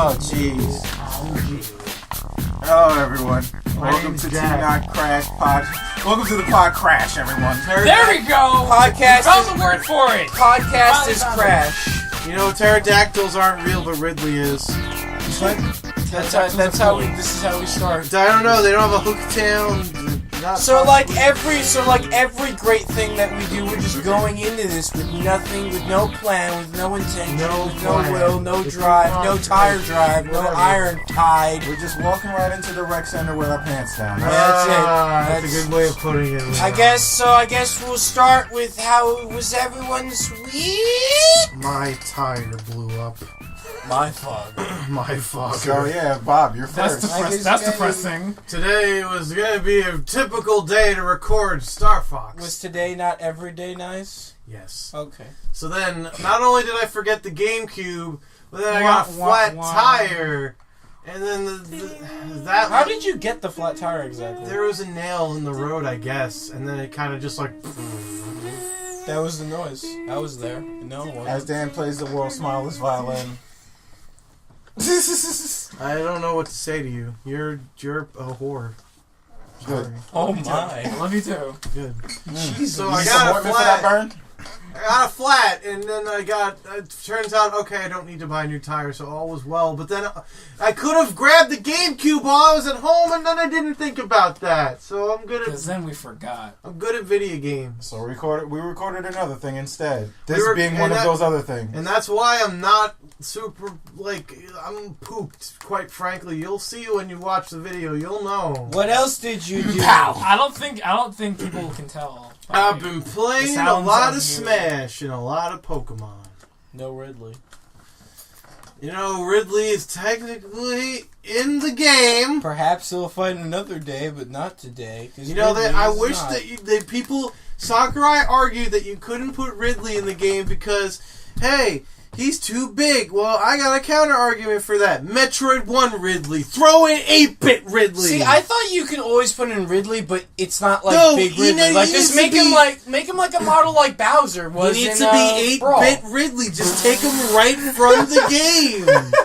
Oh, jeez. Hello, everyone. Welcome to TeamNotCrash Pod. Welcome to the Podcrash, everyone. There we go! Podcast Found is the word for it! Podcast is Crash. You know, pterodactyls aren't real, but Ridley is. That's how we. This is how we start. I don't know. They don't have a hook tail. So like every great thing that we do, we're just going into this with nothing, with no plan, with no intention, with no will, no drive, no tire drive, no iron tide. We're just walking right into the rec center with our pants down. That's it. That's a good way of putting it. I guess we'll start with how was everyone's week? My tire blew up. My fault. My fault. So yeah, Bob, you're first. That's depressing. Today was going to be a typical day to record Star Fox. Was today not every day nice? Yes. Okay. So then, not only did I forget the GameCube, but then I got a flat tire. And then that. How did you get the flat tire exactly? There was a nail in the road, I guess, and then it kind of just like. That was the noise. I was there. No one. As Dan plays the world's smallest violin. I don't know what to say to you. You're a whore. Good. Oh my. I love you too. Good. Jesus. So I got a flat. Burn? I got a flat, and then I got. It turns out, okay, I don't need to buy a new tire, so all was well. But then I could have grabbed the GameCube while I was at home, and then I didn't think about that. So I'm good at. Because then we forgot. I'm good at video games. So we recorded another thing instead. This We being one of those other things. And that's why I'm not super, I'm pooped, quite frankly. You'll see when you watch the video, you'll know. What else did you do? I don't think people can tell. I've been playing a lot of Smash and a lot of Pokemon. No Ridley. You know, Ridley is technically in the game. Perhaps he'll fight another day, but not today. You know that I wish that people Sakurai argued that you couldn't put Ridley in the game because, hey, he's too big. Well, I got a counter argument for that. Metroid 1 Ridley. Throw in 8-bit Ridley. See, I thought you could always put in Ridley, but it's not like No, big he Ridley. Like just make him like a model like Bowser was. He needs in, to be 8-bit Brawl. Ridley. Just take him right from the game.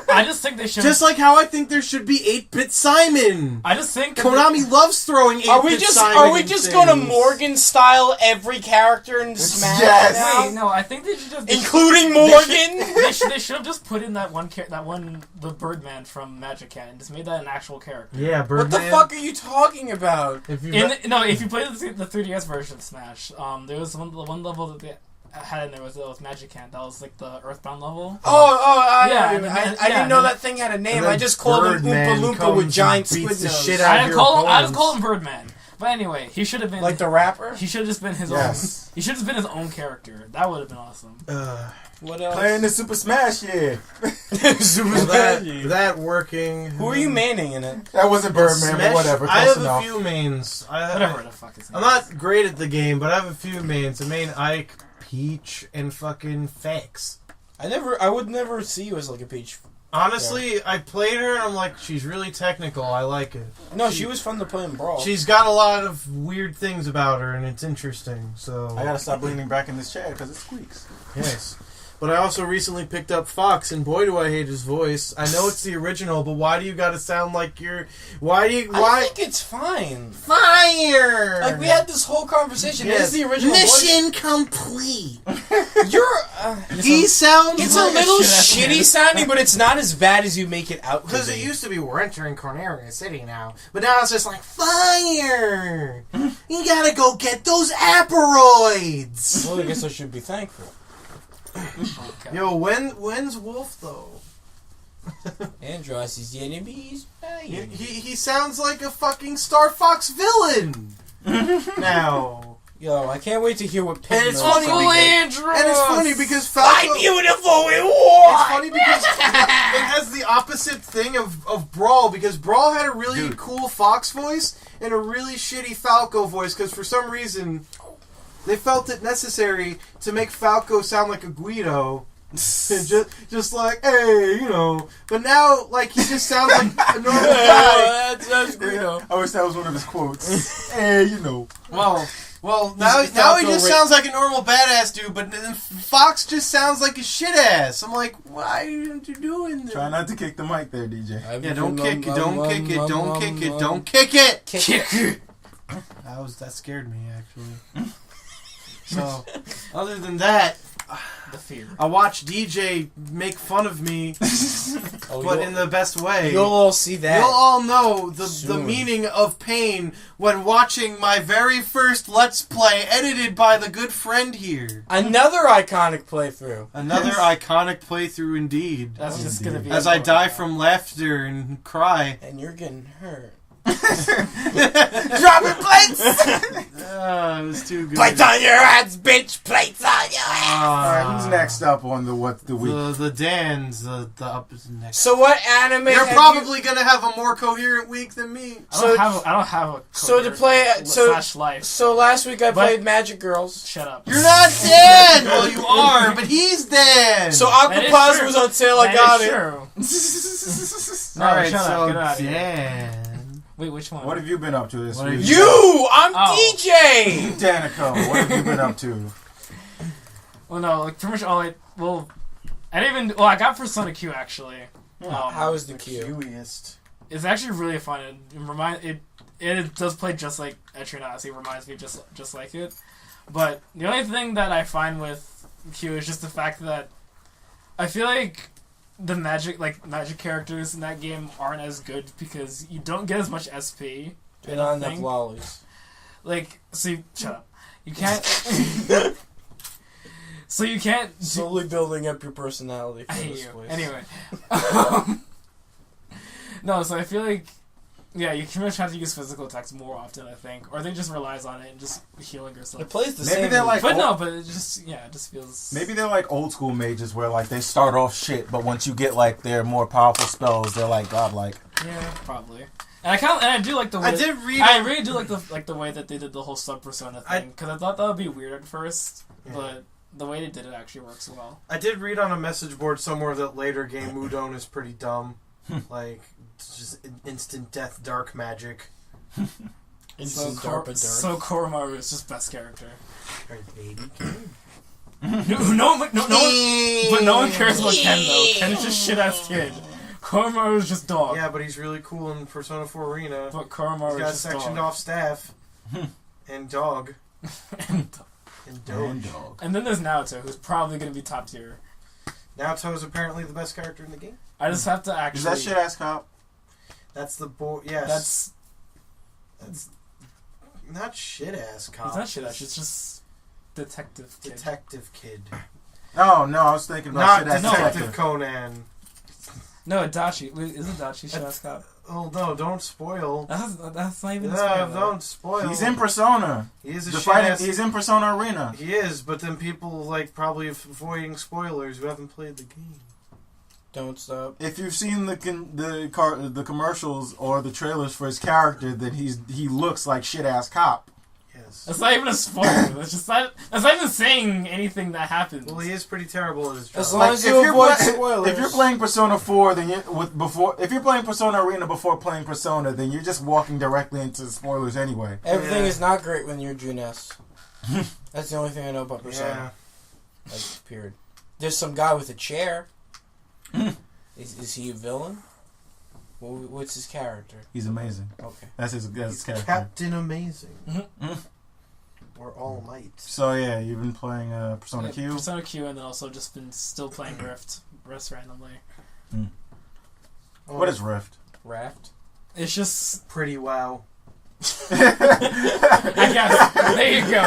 I just think they should. Just like how I think there should be 8-bit Simon. I just think Konami loves throwing 8-bit Simon. Are we just going to Morgan style every character in Smash now? Wait, no, I think they should just including Morgan. They should have just put in the Birdman from Magic Cat and just made that an actual character. Yeah, Birdman. What the fuck are you talking about? If you play the 3DS version of Smash, there was one level that they had in there was Magic Cat. That was like the Earthbound level. I didn't know that thing had a name. I just called him Oompa Loompa with giant squid nose. I just called him Birdman. But anyway, he should have been like the rapper. He should have just been his own. He should have been his own character. That would have been awesome. What else? Playing the Super Smash, yeah. That working. Who are you maining in it? That wasn't Birdman, but whatever. I have enough. a few mains. Whatever the fuck is. I'm not great at the game, but I have a few mains. I main Ike, Peach, and fucking Fax. I would never see you as like a Peach. Honestly, I played her and I'm like, she's really technical. I like it. No, she was fun to play in Brawl. She's got a lot of weird things about her, and it's interesting. So I gotta stop leaning back in this chair because it squeaks. Yes. But I also recently picked up Fox, and boy, do I hate his voice. I know it's the original, but why do you gotta sound like you're... I think it's fine. Fire! Like, we had this whole conversation. Yes. This is the original Mission complete! He sounds It's a little shitty sounding, but it's not as bad as you make it out to be. Because it used to be, we're entering Corneria City now. But now it's just like, fire! You gotta go get those aperoids! Well, I guess I should be thankful. Okay. Yo, when's Wolf, though? Andros is the enemies. He sounds like a fucking Star Fox villain! Now. Yo, I can't wait to hear what And it's Pigno funny because Falco... My beautiful in war! It's funny because it has the opposite thing of Brawl, because Brawl had a really cool Fox voice and a really shitty Falco voice, because for some reason they felt it necessary to make Falco sound like a Guido. just like, hey, you know. But now, like, he just sounds like a normal guy. That's Guido. I wish that was one of his quotes. Hey, you know. Well, Well, now he just sounds like a normal badass dude, but then Fox just sounds like a shit ass. I'm like, why are you doing this? Try not to kick the mic there, DJ. Yeah, don't kick it, don't kick it, don't kick it, don't kick it! Kick it! That scared me, actually. So, other than that, The fear. I watch DJ make fun of me, but in the best way. You'll all see that. You'll all know the soon. meaning of pain when watching my very first Let's Play edited by the good friend here. Another iconic playthrough. Another iconic playthrough indeed. That's just gonna be. As I die from laughter and cry. And you're getting hurt. Dropping plates! It was too good. Plates on your hands, bitch! Plates on your hands! Alright, who's next up on the week? The Dans, the up is next. So what anime You're have probably gonna have a more coherent week than me. I don't have a. So to play, life. So last week I played Magic Girls. Shut up. You're not Dan! Well, you are, but he's Dan! So Aquapaz was on sale, I got it. No, Alright, shut up. so Get out of here. Dan. Wait, which one? What have you been up to this week? I'm DJ! Danico, what have you been up to? Well, no, like pretty much all I didn't even. Well, I got Persona Q actually. How is the Q? Q-iest. It's actually really fun. It does play just like Eternasi. It reminds me just like it. But the only thing that I find with Q is just the fact that I feel like the magic characters in that game aren't as good because you don't get as much SP. They're not enough lollies. Like, so shut up. You can't. So you can't. Slowly building up your personality. I For hate this you. place. Anyway. No, so I feel like, yeah, you pretty much have to use physical attacks more often, I think. Or they just relies on it and just healing yourself. It plays the Maybe same. they're like, But it just feels... maybe they're like old school mages where like they start off shit, but once you get like their more powerful spells, they're like godlike. Yeah, probably. And I do like the way I really do like the way that they did the whole sub persona thing because I thought that would be weird at first, but the way they did it actually works well. I did read on a message board somewhere that later game Udon is pretty dumb. Like, it's just instant death dark magic. So Koromaru is just best character. Right, baby. No, but no one cares about Ken though. Ken is just shit ass kid. Koromaru is just dog. Yeah, but he's really cool in Persona 4 Arena. But Koromaru He's got is just sectioned dog. off staff. And dog. And Doge. And then there's Naoto, who's probably going to be top tier. Naoto is apparently the best character in the game. I just have to actually... Is that shit ass cop? That's the boy. Yes. That's not shit ass cop. It's not shit ass. It's just detective kid. Detective kid. Oh no, I was thinking about Not shit ass Detective Conan. No, Adachi. Wait, isn't Adachi shit ass cop? Oh no! Don't spoil. That's not even a No, spoiler. don't spoil. He's in Persona. He is a The shit fighting, ass. he's in Persona Arena. He is, but then people like probably avoiding spoilers who haven't played the game. Don't stop. If you've seen the commercials or the trailers for his character, then he looks like shit ass cop. Yes. That's not even a spoiler. That's not even saying anything that happens. Well, he is pretty terrible at his job. As long as you avoid spoilers. If you're playing Persona 4, then if you're playing Persona Arena before playing Persona, then you're just walking directly into spoilers anyway. Everything is not great when you're Junes. That's the only thing I know about Persona. Yeah. Like, period. There's some guy with a chair. Is he a villain? What's his character? He's amazing. Okay. That's his character. Captain Amazing. Mm-hmm. Or All Might. So yeah, you've been playing Persona Q. Persona Q, and then also just been still playing Rift randomly. What is Rift? Raft? It's just Pretty wow. I guess there you go.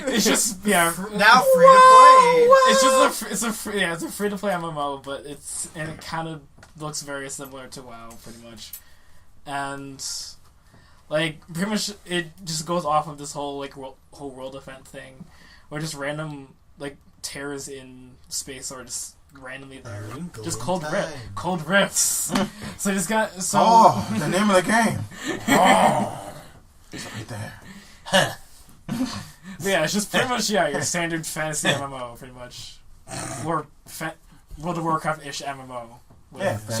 It's just yeah. Now free to play. It's a free to play MMO, but it kind of looks very similar to WoW, pretty much, and like pretty much it just goes off of this whole whole world event thing, where just random like tears in space are just randomly there, just cold rifts. So you just got the name of the game. Oh, it's right there. Yeah, it's just pretty much your standard fantasy MMO, pretty much, or World of Warcraft-ish MMO. Yeah, free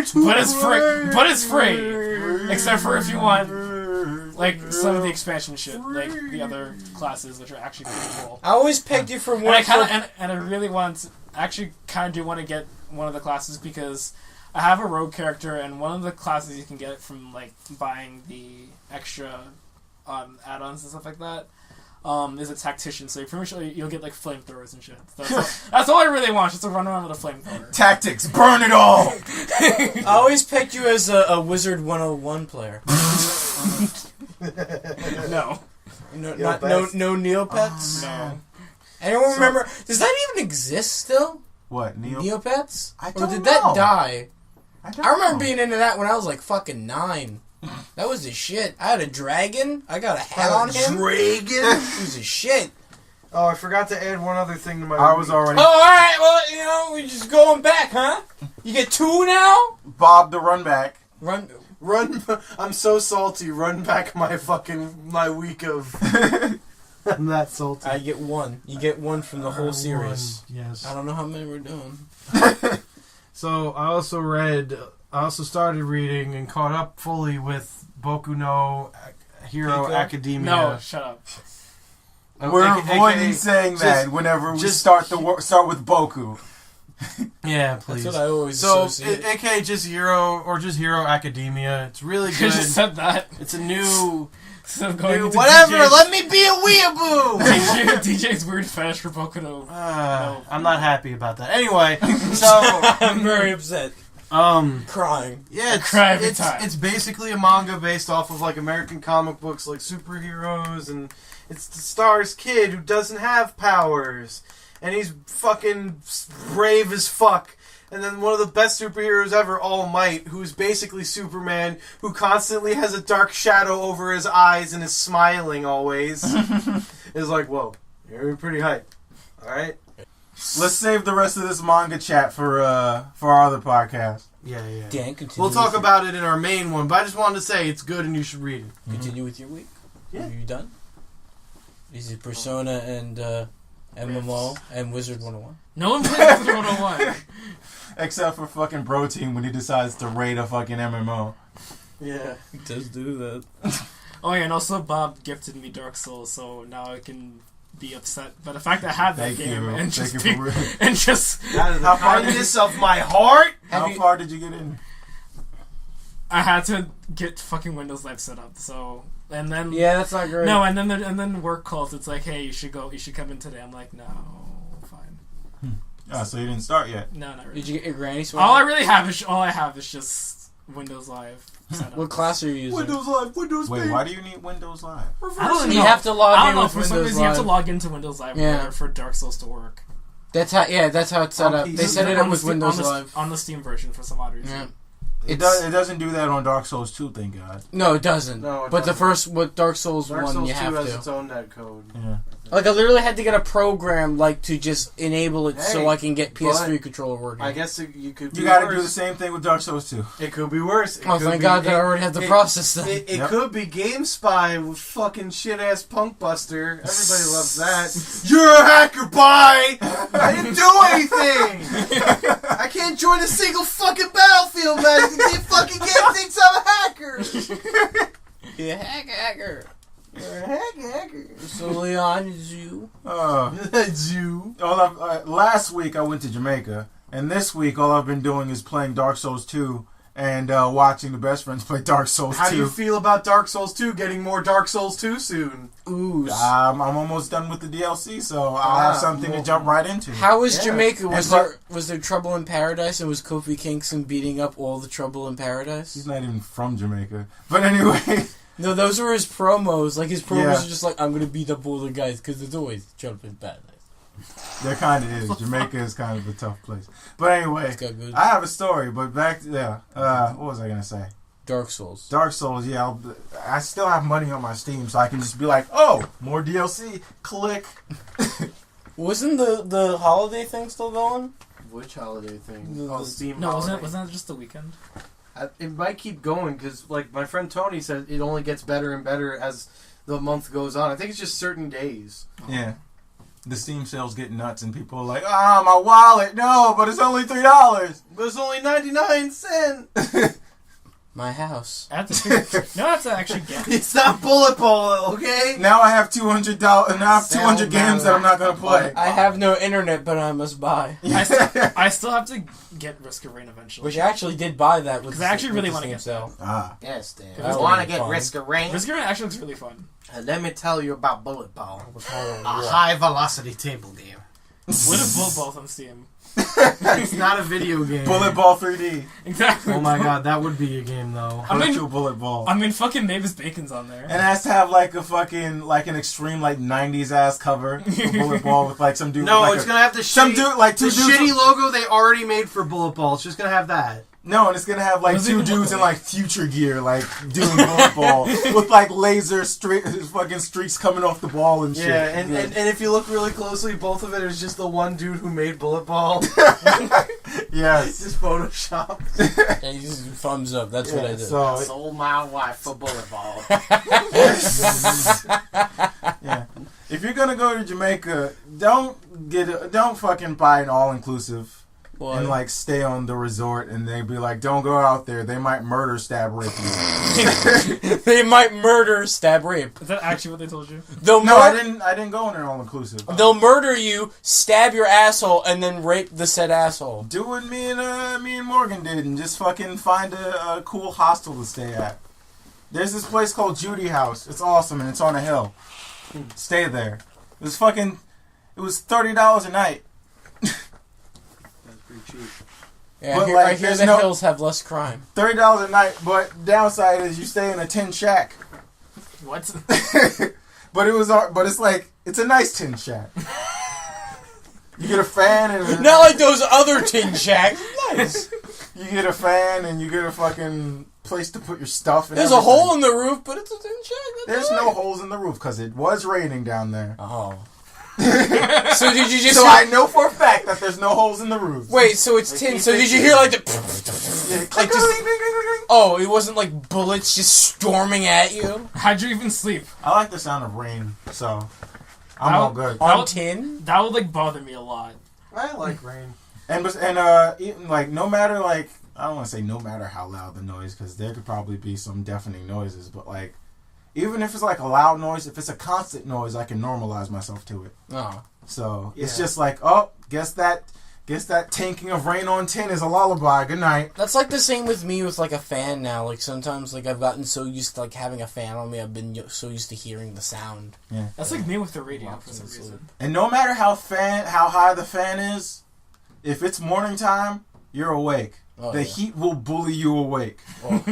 to But it's free, except for if you want like some of the expansion shit, like the other classes, which are actually pretty cool. I always pegged you for one. And I really actually kind of do want to get one of the classes because I have a rogue character, and one of the classes you can get from like buying the extra add-ons and stuff like that is a tactician. So pretty much you'll get like flamethrowers and shit. That's all I really want, just to run around with a flamethrower. Tactics, burn it all. I always picked you as a Wizard 101 player. No. No Neopets? No. Anyone remember? Does that even exist still? What, Neopets? I don't Or did know. that die? I remember being into that when I was like fucking 9. That was the shit. I had a dragon. I got a hat on him. Dragon? It was the shit. Oh, I forgot to add one other thing to my. I was already Oh, alright, well, we're just going back, huh? You get 2 now? Bob the run back. Run. I'm so salty. Run back my week of. I'm that salty. I get 1. You get 1 from the whole series. Yes. I don't know how many we're doing. So I also started reading and caught up fully with Boku no Hero Pico? Academia. No, shut up. We're avoiding saying that whenever we start with Boku. Yeah, please. That's what I always So, associate. aka just Hero Academia. It's really You good. just said that. It's a new. So going into Whatever. DJ's, Let me be a weeaboo. DJ's weird fetish for Boku no. I'm not happy about that. Anyway, so I'm very upset. Crying. Yeah, Cry every time. it's basically a manga based off of like American comic books, like superheroes, and it's the Star's kid who doesn't have powers, and he's fucking brave as fuck. And then one of the best superheroes ever, All Might, who's basically Superman, who constantly has a dark shadow over his eyes and is smiling always, is like, whoa, you're pretty hype. All right. Let's save the rest of this manga chat for our other podcast. yeah. Dan, continue. We'll talk about it in our main one, but I just wanted to say it's good and you should read it. Continue with your week. Yeah. Are you done? Is it Persona and MMO and Wizard 101? No one plays Wizard 101. Except for fucking Bro Team when he decides to raid a fucking MMO. Yeah. He does do that. Oh yeah, and also Bob gifted me Dark Souls, so now I can be upset by the fact that I had that Thank game you. and Thank just you for and just Out of the How far kindness of my heart. How far did you get in? I had to get fucking Windows Live set up. So and then Yeah, that's not great. no, and then work calls. It's like, hey, you should come in today. I'm like, no, fine. Oh, so you didn't start yet. No, not really. Did you get your granny sweater? All I have is just Windows Live set up. What class are you using? Live, Windows Wait, why do you need Windows Live? I don't know. You have to log I in don't know. with For some Windows reason, you have to Live. log into Windows Live Yeah. for Dark Souls to work. That's how it's set On up. PC. They set it On up the with Steam- Windows on the, Live. on the Steam version for some odd reason. Yeah. It doesn't do that on Dark Souls 2, thank God. No, it doesn't. No, it but the doesn't. first, with Dark Souls Dark 1, Souls you 2 have has to. its own netcode. Yeah. Like, I literally had to get a program, like, to just enable it so Hey, I can get PS3 controller working. I guess you could. Be You gotta worse. do the same thing with Dark Souls 2. It could be worse. It Oh, could thank be- God that I already have the process then. It Yep. could be GameSpy with fucking shit ass Punk Buster. Everybody loves that. You're a hacker, bye! I didn't do anything! I can't join a single fucking Battlefield match. The fucking game thinks I'm a hacker! Yeah, hacker. You're a hacker. So, Leon, is you? That's you. Last week I went to Jamaica, and this week all I've been doing is playing Dark Souls 2 and watching the best friends play Dark Souls 2. How do you feel about Dark Souls 2 getting more Dark Souls 2 soon? Ooh. I'm almost done with the DLC, so I'll have something to jump right into. How was Yeah. Jamaica? And Was there trouble in paradise, and was Kofi Kingston beating up all the trouble in paradise? He's not even from Jamaica. But anyway, No, those were his promos. Like, his promos Yeah. are just like, I'm gonna beat up all the guys, because there's always trouble in paradise. there kind of is. Jamaica is kind of a tough place. But anyway, It's got good. I have a story, but back to, what was I going to say? Dark Souls. Dark Souls, yeah. I still have money on my Steam, so I can just be like, oh, more DLC, click. Wasn't the holiday thing still going? Which holiday thing? The- Oh, Steam No, holiday. wasn't that just the weekend? It might keep going because, like, my friend Tony said, it only gets better and better as the month goes on. I think it's just certain days. Yeah. The Steam sales get nuts, and people are like, my wallet, no, but it's only $3. But it's only 99 cents. My house. I have to figure. No, I have to actually get. It's not bullet ball, okay? Now I have $200. Now I have 200 games that I'm not gonna play. I have no internet, but I must buy. I still have to get Risk of Rain eventually. Which I actually did buy that with. Because I actually really want to to get that. Ah. Yes, Dan. I I want to get Risk of Rain. Risk of Rain actually looks really fun. Let me tell you about bullet ball. A What? high velocity table game. What if Bullet Ball's on Steam? It's not a video game. Bullet Ball 3D. Exactly. Oh my god, that would be a game though. I mean- Virtual Bullet Ball. I mean, fucking Mavis Bacon's on there. And it has to have like a fucking an extreme 90s ass cover for Bullet Ball with like some dude. No, with, like, it's gonna have the some shitty, dude like two the dudes. shitty logo they already made for bullet ball. It's just gonna have that. No, and it's gonna have like What does it two even look dudes in like? like future gear, like doing bullet ball with like laser fucking streaks coming off the ball and shit. Yeah, and if you look really closely, both of it is just the one dude who made bullet ball. Yes. Just Photoshop. Yeah, you just thumbs up. That's what I did. So Sold my wife for bullet ball. yeah, if you're gonna go to Jamaica, don't fucking buy an all inclusive. What? And like stay on the resort, and they'd be like, "Don't go out there. They might murder, stab, rape you." They might murder, stab, rape. Is that actually what they told you? They'll No, I didn't go on an all inclusive. They'll murder you, stab your asshole, and then rape the said asshole. Do what me and Morgan did, and just fucking find a cool hostel to stay at. There's this place called Judy House. It's awesome, and it's on a hill. Stay there. It was $30 a night. Yeah, But, I like, hear there's the no- hills have less crime. $30 a night, but downside is you stay in a tin shack. What? But it's a nice tin shack. You get a fan and Not like those other tin shacks. Nice. you get a fan and you get a fucking place to put your stuff. And There's a hole in the roof, but it's a tin shack. There's no holes in the roof because it was raining down there. Oh. So did you just? So I know for a fact that there's no holes in the roof. Wait, so it's tin. So did you hear like the? Yeah, Like just. Oh, it wasn't like bullets just storming at you How'd you even sleep? I like the sound of rain, so I'm How- all good. on That- tin. That would like bother me a lot. I like rain. And even, like no matter like I don't want to say no matter how loud the noise because there could probably be some deafening noises, but like even if it's like a loud noise, if it's a constant noise, I can normalize myself to it. Oh. So it's Yeah. just like, oh, guess that tanking of rain on tin is a lullaby. Good night. That's like the same with me with like a fan now. Like sometimes like I've gotten so used to like having a fan on me, I've been so used to hearing the sound. Yeah. That's like me with the radio for some Absolutely. reason. And no matter how high the fan is, if it's morning time, you're awake. Oh, The yeah. heat will bully you awake. Oh.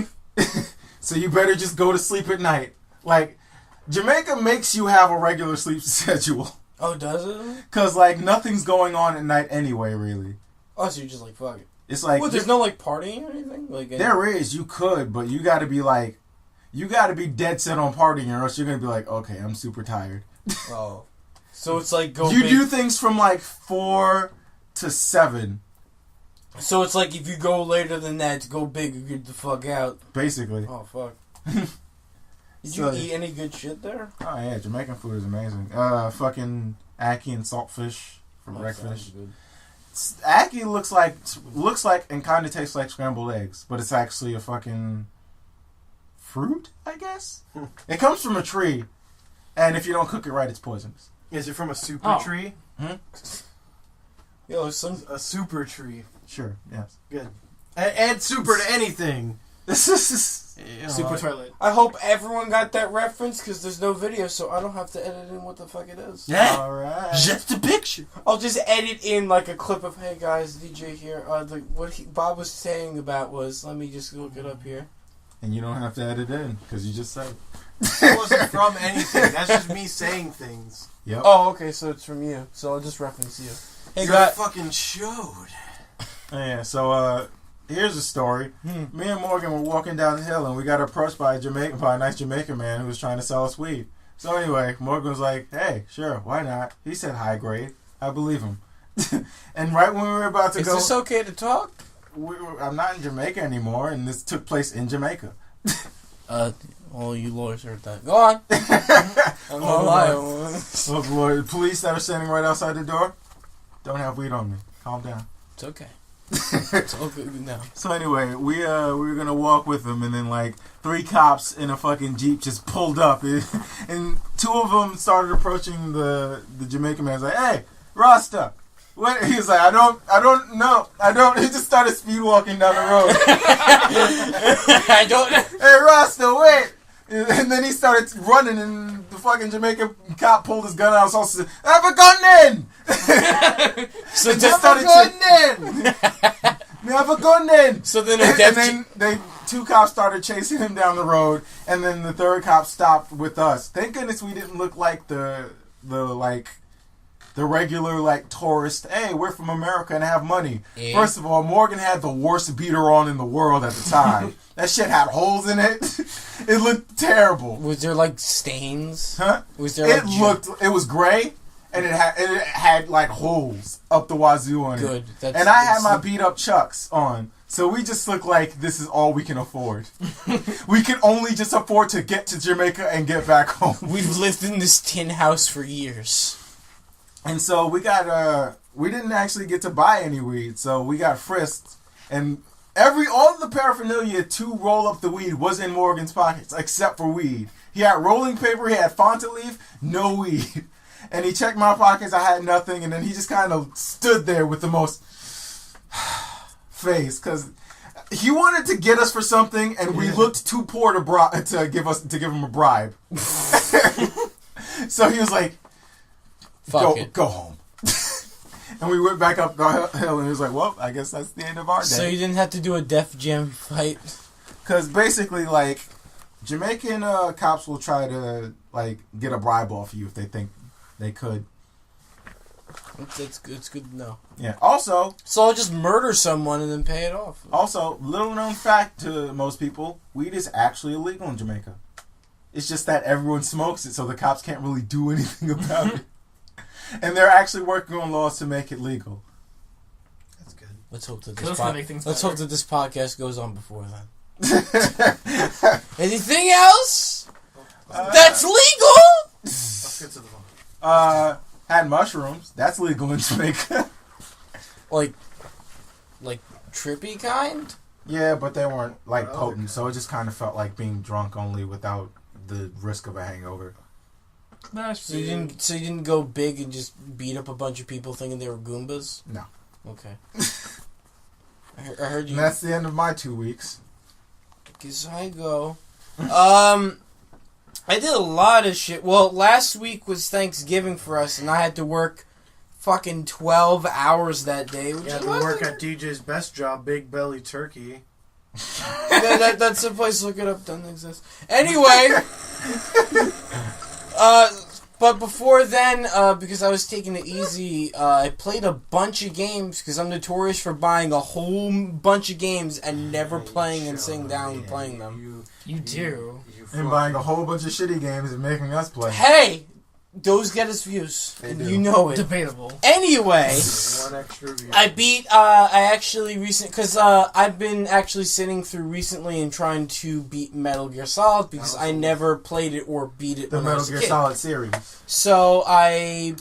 So you better just go to sleep at night. Like Jamaica makes you have a regular sleep schedule. Oh, does it? Cause like nothing's going on at night anyway, really. Oh, so you're just like fuck it. It's like Well, there's no like partying or anything. Like there is, you could, but you got to be dead set on partying, or else you're gonna be like, okay, I'm super tired. Oh, so it's like go. You big. do things from like 4 to 7, So it's like if you go later than that to go big, you get the fuck out. basically. Oh fuck. Did So- you eat any good shit there? Oh yeah, Jamaican food is amazing. Fucking ackee and saltfish for breakfast. Good. Ackee looks like and kind of tastes like scrambled eggs, but it's actually a fucking fruit, I guess. It comes from a tree, and if you don't cook it right, it's poisonous. Is it from a super Oh. tree? Yo, some A super tree. Sure, yes. Good. Add super to anything. This is You know, Super like- toilet. I hope everyone got that reference because there's no video, so I don't have to edit in what the fuck it is. Yeah. all right. Just a picture. I'll just edit in like a clip of, hey guys, DJ here. What Bob was saying about was, let me just look it up here. And you don't have to edit in because you just said it. It wasn't from anything. That's just me saying things. Yep. Oh, okay, so it's from you. So I'll just reference you. Hey You're guys. fucking showed. Yeah. So here's a story. Me and Morgan were walking down the hill and we got approached by a nice Jamaican man who was trying to sell us weed. So anyway, Morgan was like, "Hey, sure, why not?" He said high grade. I believe him. And right when we were about to Is go, this okay to talk? I'm not in Jamaica anymore, and this took place in Jamaica. Well, you lawyers heard that. Go on. I'm not lying. Oh Lord, the police that are standing right outside the door don't have weed on me. Calm down. It's okay. It's all good now. So anyway, we were gonna walk with them, and then like 3 cops in a fucking Jeep just pulled up, and 2 of them started approaching the Jamaican man. He's like, "Hey, Rasta." What? He was like, I don't know. He just started speed walking down the road. I don't know. Hey, Rasta, wait. And then he started running, and the fucking Jamaican cop pulled his gun out and also said, "Have a gun then!" So just started have a gun then! So then they 2 cops started chasing him down the road, and then the 3rd cop stopped with us. Thank goodness we didn't look like the regular, like, tourist, hey, we're from America and have money. Yeah. First of all, Morgan had the worst beater on in the world at the time. That shit had holes in it. It looked terrible. Was there, like, stains? Huh? Was there, it was gray, and it had like, holes up the wazoo on it. Good. And I had my beat-up Chucks on. So we just look like this is all we can afford. We can only just afford to get to Jamaica and get back home. We've lived in this tin house for years. And so we didn't actually get to buy any weed, so we got frisked, and all of the paraphernalia to roll up the weed was in Morgan's pockets, except for weed. He had rolling paper, he had Fanta leaf, no weed. And he checked my pockets, I had nothing, and then he just kind of stood there with the most face, because he wanted to get us for something, and we looked too poor to give him a bribe. So he was like, Go home. And we went back up the hill, and he was like, well, I guess that's the end of our day. So you didn't have to do a Def Jam fight? Because basically, like, Jamaican cops will try to, like, get a bribe off you if they think they could. It's good to know. Yeah. Also... So I'll just murder someone and then pay it off. Also, little known fact to most people, weed is actually illegal in Jamaica. It's just that everyone smokes it, so the cops can't really do anything about it. And they're actually working on laws to make it legal. That's good. Let's hope that this podcast goes on before then. Anything else? That's legal? Let's get to the phone. Had mushrooms. That's legal in Jamaica. Like trippy kind? Yeah, but they weren't like potent, so it just kind of felt like being drunk only without the risk of a hangover. So you didn't go big and just beat up a bunch of people thinking they were Goombas? No. Okay. I heard you. And that's the end of my 2 weeks. Guess I go. I did a lot of shit. Well, last week was Thanksgiving for us, and I had to work fucking 12 hours that day. You had to work at DJ's best job, Big Belly Turkey. That's the place. Look it up. Doesn't exist. Anyway. But before then, because I was taking it easy, I played a bunch of games, because I'm notorious for buying a whole bunch of games and never playing and sitting down and playing them. You do. And buying a whole bunch of shitty games and making us play. Hey! Those get us views. And you know it. Debatable. Anyway, One extra view. I actually because I've been actually sitting through recently and trying to beat Metal Gear Solid because I never played it or beat it the when I Metal was a Gear kid. Solid series. So I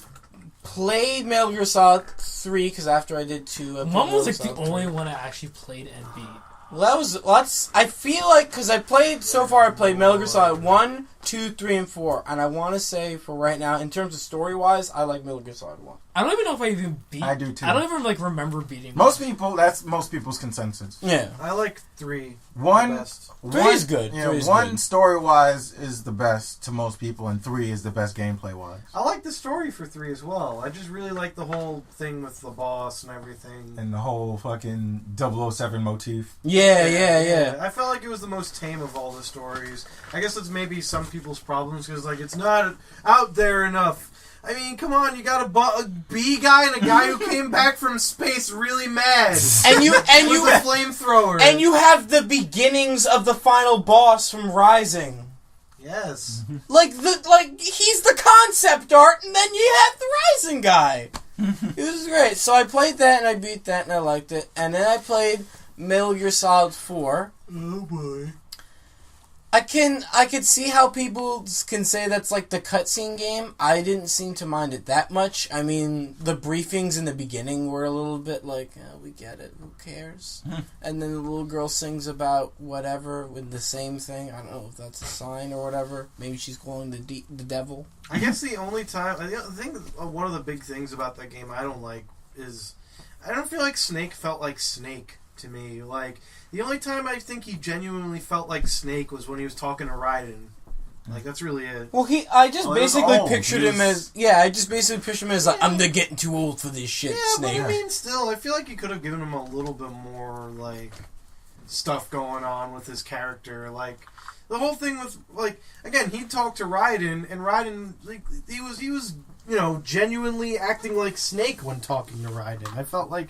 played Metal Gear Solid 3 because after I did 2, I played One was Metal like Gear the Solid 3. only one I actually played and beat. Well, that's. I feel like because I played so far, I played Metal Gear Solid 1, 2, 3, and 4, and I want to say for right now, in terms of story wise, I like Metal Gear Solid 1. I don't even know if I even beat. I do too. I don't even remember beating. Most people, that's most people's consensus. Yeah, I like 3. One, Best. 3 is good. Yeah, 3 is one good. story wise is the best to most people, and 3 is the best gameplay wise. I like the story for 3 as well. I just really like the whole thing with the boss and everything. And the whole fucking 007 motif. Yeah. I felt like it was the most tame of all the stories. I guess that's maybe some people's problems because like it's not out there enough. I mean, come on, you got a bee guy and a guy who came back from space really mad. And you with a flamethrower. And you have the beginnings of the final boss from Rising. Yes. Like he's the concept art, and then you have the Rising guy. It was great. So I played that and I beat that and I liked it. And then I played Metal Gear Solid 4. Oh boy. I could see how people can say that's like the cutscene game. I didn't seem to mind it that much. I mean, the briefings in the beginning were a little bit like, oh, we get it, who cares? And then the little girl sings about whatever with the same thing. I don't know if that's a sign or whatever. Maybe she's calling the devil. I guess the only time... I think one of the big things about that game I don't like is... I don't feel like Snake felt like Snake to me. Like, the only time I think he genuinely felt like Snake was when he was talking to Raiden. Like, that's really it. Well, I just basically old. pictured him as... Yeah, I just basically pictured him as like, I'm getting too old for this shit, Yeah, Snake. but I mean, still, I feel like you could have given him a little bit more, like, stuff going on with his character. Like, the whole thing with, like, again, he talked to Raiden, and Raiden, like, he was, you know, genuinely acting like Snake when talking to Raiden. I felt like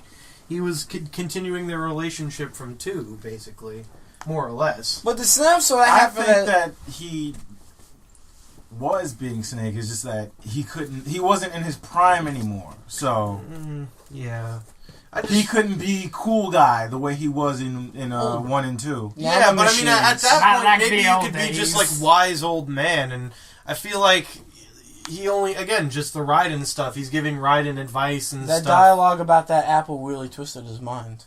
he was continuing their relationship from 2, basically, more or less. But the synopsis I I have for think that he was being Snake. It's just that he wasn't in his prime anymore. So Yeah. he couldn't be cool guy the way he was in 1 and 2. Yeah, but I mean, at that Not point, like maybe the you old could be days. just like wise old man, and I feel like he only, again, just the Raiden stuff. He's giving Raiden advice and that stuff. dialogue about that apple really twisted his mind.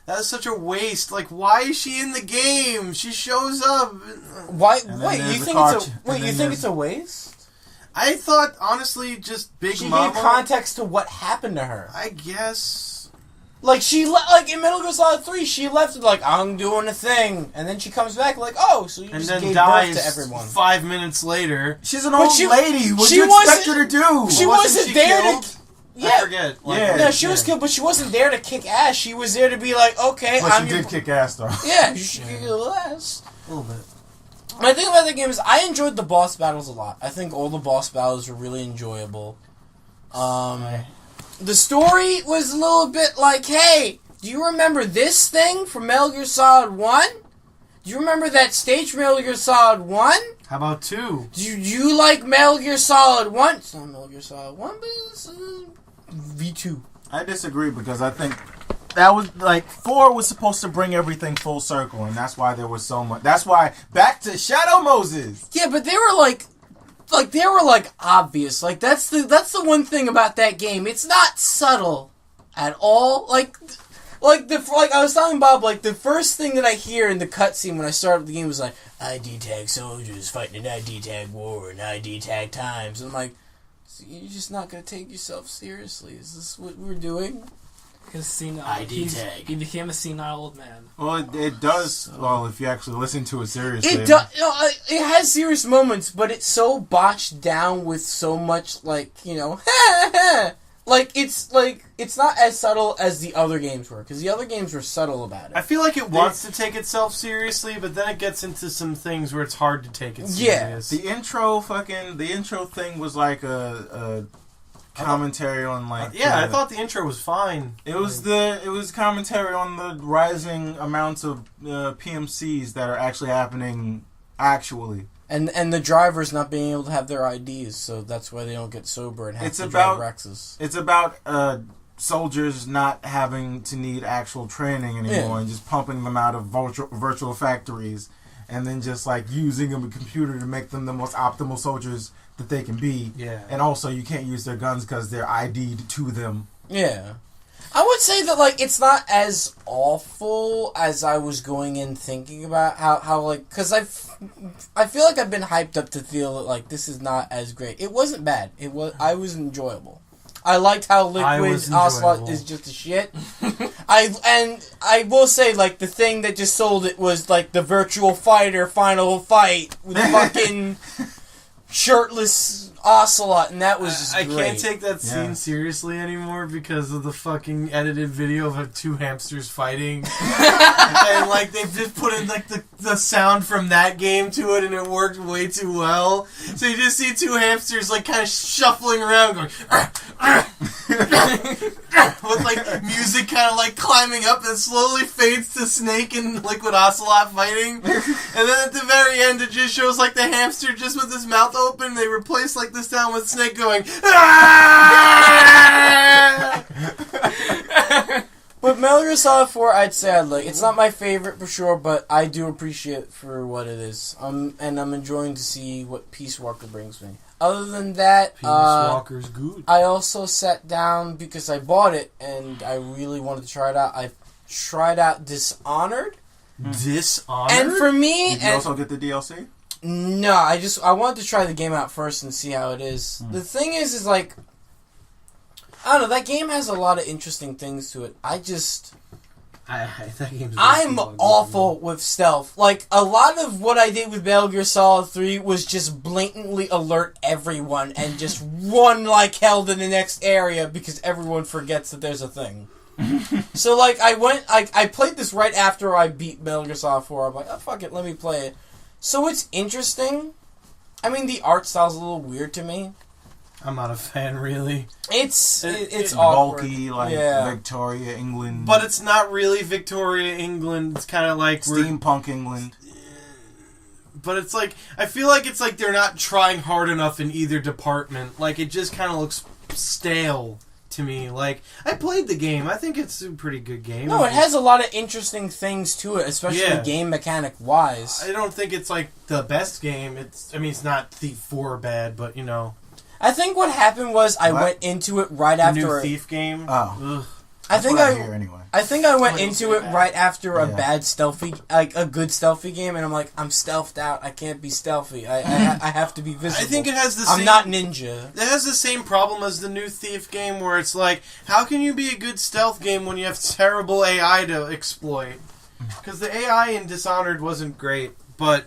That's such a waste. Like, why is she in the game? She shows up. Why? And then Wait, there's you the think car- it's a and wait? then You think there's- it's a waste? I thought, honestly, just Big She Mama. gave context to what happened to her. I guess. Like like in Metal Gear Solid 3, she left it like I'm doing a thing, and then she comes back like, oh, so you And just then gave dies birth to everyone. 5 minutes later. She's an But old she- lady. What do she you expect wasn't- her to do? She Wasn't wasn't she there killed? to. I Yeah, forget. Yeah. no, she was killed, but she wasn't there to kick ass. She was there to be like, okay, But I'm she your. did kick ass though. Yeah, you should kick your ass. A little bit. My thing about the game is I enjoyed the boss battles a lot. I think all the boss battles were really enjoyable. The story was a little bit like, hey, do you remember this thing from Metal Gear Solid 1? Do you remember that stage from Metal Gear Solid 1? How about 2? Do you like Metal Gear Solid 1? It's not Metal Gear Solid 1, but it's V2. I disagree because I think that was like 4 was supposed to bring everything full circle, and that's why there was so much. That's why back to Shadow Moses. Yeah, but they were like obvious. Like that's the one thing about that game. It's not subtle at all. Like I was telling Bob, like the first thing that I hear in the cutscene when I started the game was like ID tag soldiers fighting an ID tag war and ID tag times. And I'm like, so you're just not gonna take yourself seriously? Is this what we're doing? His senile, ID tag. He became a senile old man. Well, it does. Well, if you actually listen to it seriously, It does. You know, it has serious moments, but it's so botched down with so much like like it's not as subtle as the other games were because the other games were subtle about it. I feel like it wants to take itself seriously, but then it gets into some things where it's hard to take it serious. The intro thing was like a commentary on like I thought the intro was fine. it was commentary on the rising amounts of PMCs that are actually happening actually. And the drivers not being able to have their IDs, so that's why they don't get sober and have to drive Rexes. It's about soldiers not having to need actual training anymore and just pumping them out of virtual factories and then just like using a computer to make them the most optimal soldiers that they can be. Yeah. And also you can't use their guns because they're ID'd to them. Yeah. I would say that, like, it's not as awful as I was going in thinking about how like, because I feel like I've been hyped up to feel that, like, this is not as great. It wasn't bad. I was enjoyable. I liked how Liquid Ocelot is just a shit. I will say, like, the thing that just sold it was, like, the Virtual Fighter final fight with fucking shirtless Ocelot, and that was just I great. can't take that scene seriously anymore because of the fucking edited video of two hamsters fighting. And like they've just put in like the sound from that game to it, and it worked way too well. So you just see two hamsters like kind of shuffling around going with like music kind of like climbing up, and slowly fades to Snake and Liquid Ocelot fighting. And then at the very end it just shows like the hamster just with his mouth open. They replace like the sound with Snake going But Metal Gear Solid 4, I'd say I like. It's not my favorite for sure, but I do appreciate it for what it is. And I'm enjoying to see what Peace Walker brings me. Other than that, Peace Walker's good. I also sat down because I bought it and I really wanted to try it out. I tried out Dishonored. Dishonored? And for me... Did you also get the DLC? No, I wanted to try the game out first and see how it is. The thing is like... I don't know, that game has a lot of interesting things to it. that game's I'm awful with stealth. Like, a lot of what I did with Metal Gear Solid 3 was just blatantly alert everyone and just run like hell to the next area because everyone forgets that there's a thing. So, like, I played this right after I beat Metal Gear Solid 4. I'm like, oh, fuck it, let me play it. So it's interesting. I mean, the art style's a little weird to me. I'm not a fan, really. It's It's awkward. bulky, like Victoria, England. But it's not really Victoria, England. It's kind of like... Steampunk England. But it's like... I feel like it's like they're not trying hard enough in either department. Like, it just kind of looks stale to me. Like, I played the game. I think it's a pretty good game. No, it has a lot of interesting things to it, especially Yeah. game mechanic-wise. I don't think it's, like, the best game. It's not Thief 4 bad, but, you know... I think what happened was I went into it right The after... new Thief game? Oh. Ugh. I think I hear anyway. I think I went into it bad. right after a Yeah. bad stealthy, like a good stealthy game, and I'm like, I'm stealthed out. I can't be stealthy. I have to be visible. I think it has the I'm same... not ninja. It has the same problem as the new Thief game, where it's like, how can you be a good stealth game when you have terrible AI to exploit? Because the AI in Dishonored wasn't great, but...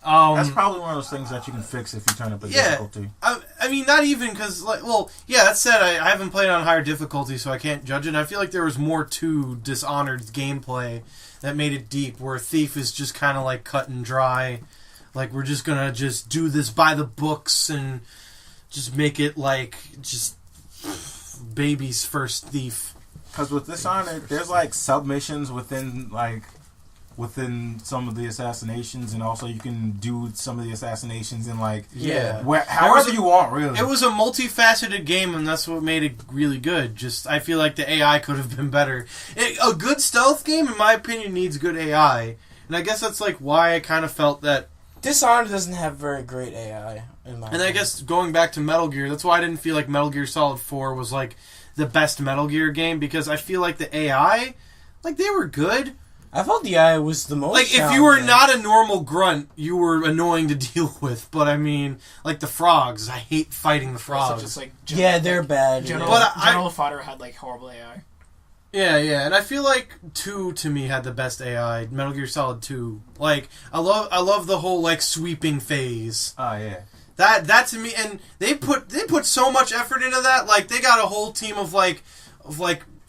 That's probably one of those things that you can fix if you turn up the difficulty. I mean, not even because, like, well, yeah, that said, I haven't played on higher difficulty, so I can't judge it. And I feel like there was more to Dishonored's gameplay that made it deep, where Thief is just kind of like cut and dry. Like, we're just gonna just do this by the books and just make it like just baby's first Thief. Because with Dishonored, there's like submissions within some of the assassinations, and also you can do some of the assassinations in like however you want, really. It was a multifaceted game, and that's what made it really good. Just I feel like the AI could have been better. A good stealth game, in my opinion, needs good AI, and I guess that's like why I kind of felt that. Dishonored doesn't have very great AI in my And I opinion. guess going back to Metal Gear, that's why I didn't feel like Metal Gear Solid 4 was like the best Metal Gear game, because I feel like the AI, like they were good. I thought the AI was the most Like, if you were challenging. not a normal grunt, you were annoying to deal with. But, I mean, like the frogs. I hate fighting the frogs. Just like Yeah, they're bad. General, But General Fodder had like horrible AI. Yeah, and I feel like 2, to me, had the best AI. Metal Gear Solid 2. Like, I love the whole, like, sweeping phase. Oh, yeah. That to me, and they put so much effort into that. Like, they got a whole team of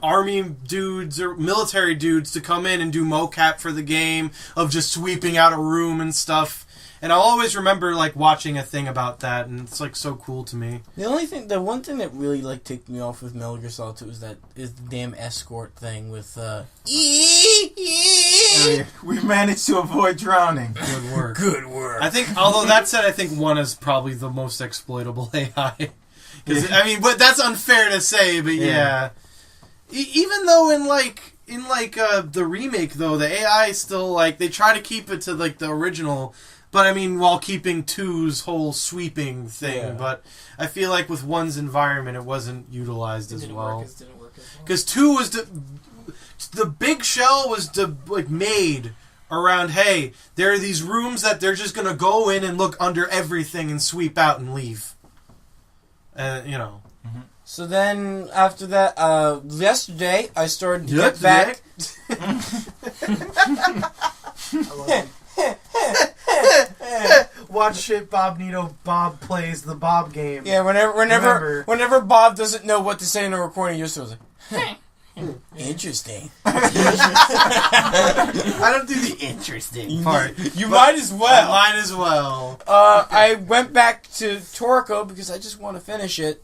army dudes or military dudes to come in and do mocap for the game of just sweeping out a room and stuff. And I'll always remember like watching a thing about that, and it's like so cool to me. The one thing that really like ticked me off with Metal Gear Solid 2 is the damn escort thing with We managed to avoid drowning. Good work. Good work. I think, although that said, I think 1 is probably the most exploitable AI. Because I mean, but that's unfair to say. But yeah. Even though in the remake though, the AI is still like they try to keep it to like the original, but I mean while keeping 2's whole sweeping thing. Yeah. But I feel like with 1's environment, it wasn't utilized as well. It didn't work as well. Because 2 was the big shell was made around. Hey, there are these rooms that they're just gonna go in and look under everything and sweep out and leave. You know. So then, after that, yesterday, I started to get back... Watch shit Bob plays the Bob game. Yeah, whenever Bob doesn't know what to say in a recording, you're supposed to... Interesting. I don't do the interesting part. You might as well. Might as well. I went back to Toriko because I just want to finish it.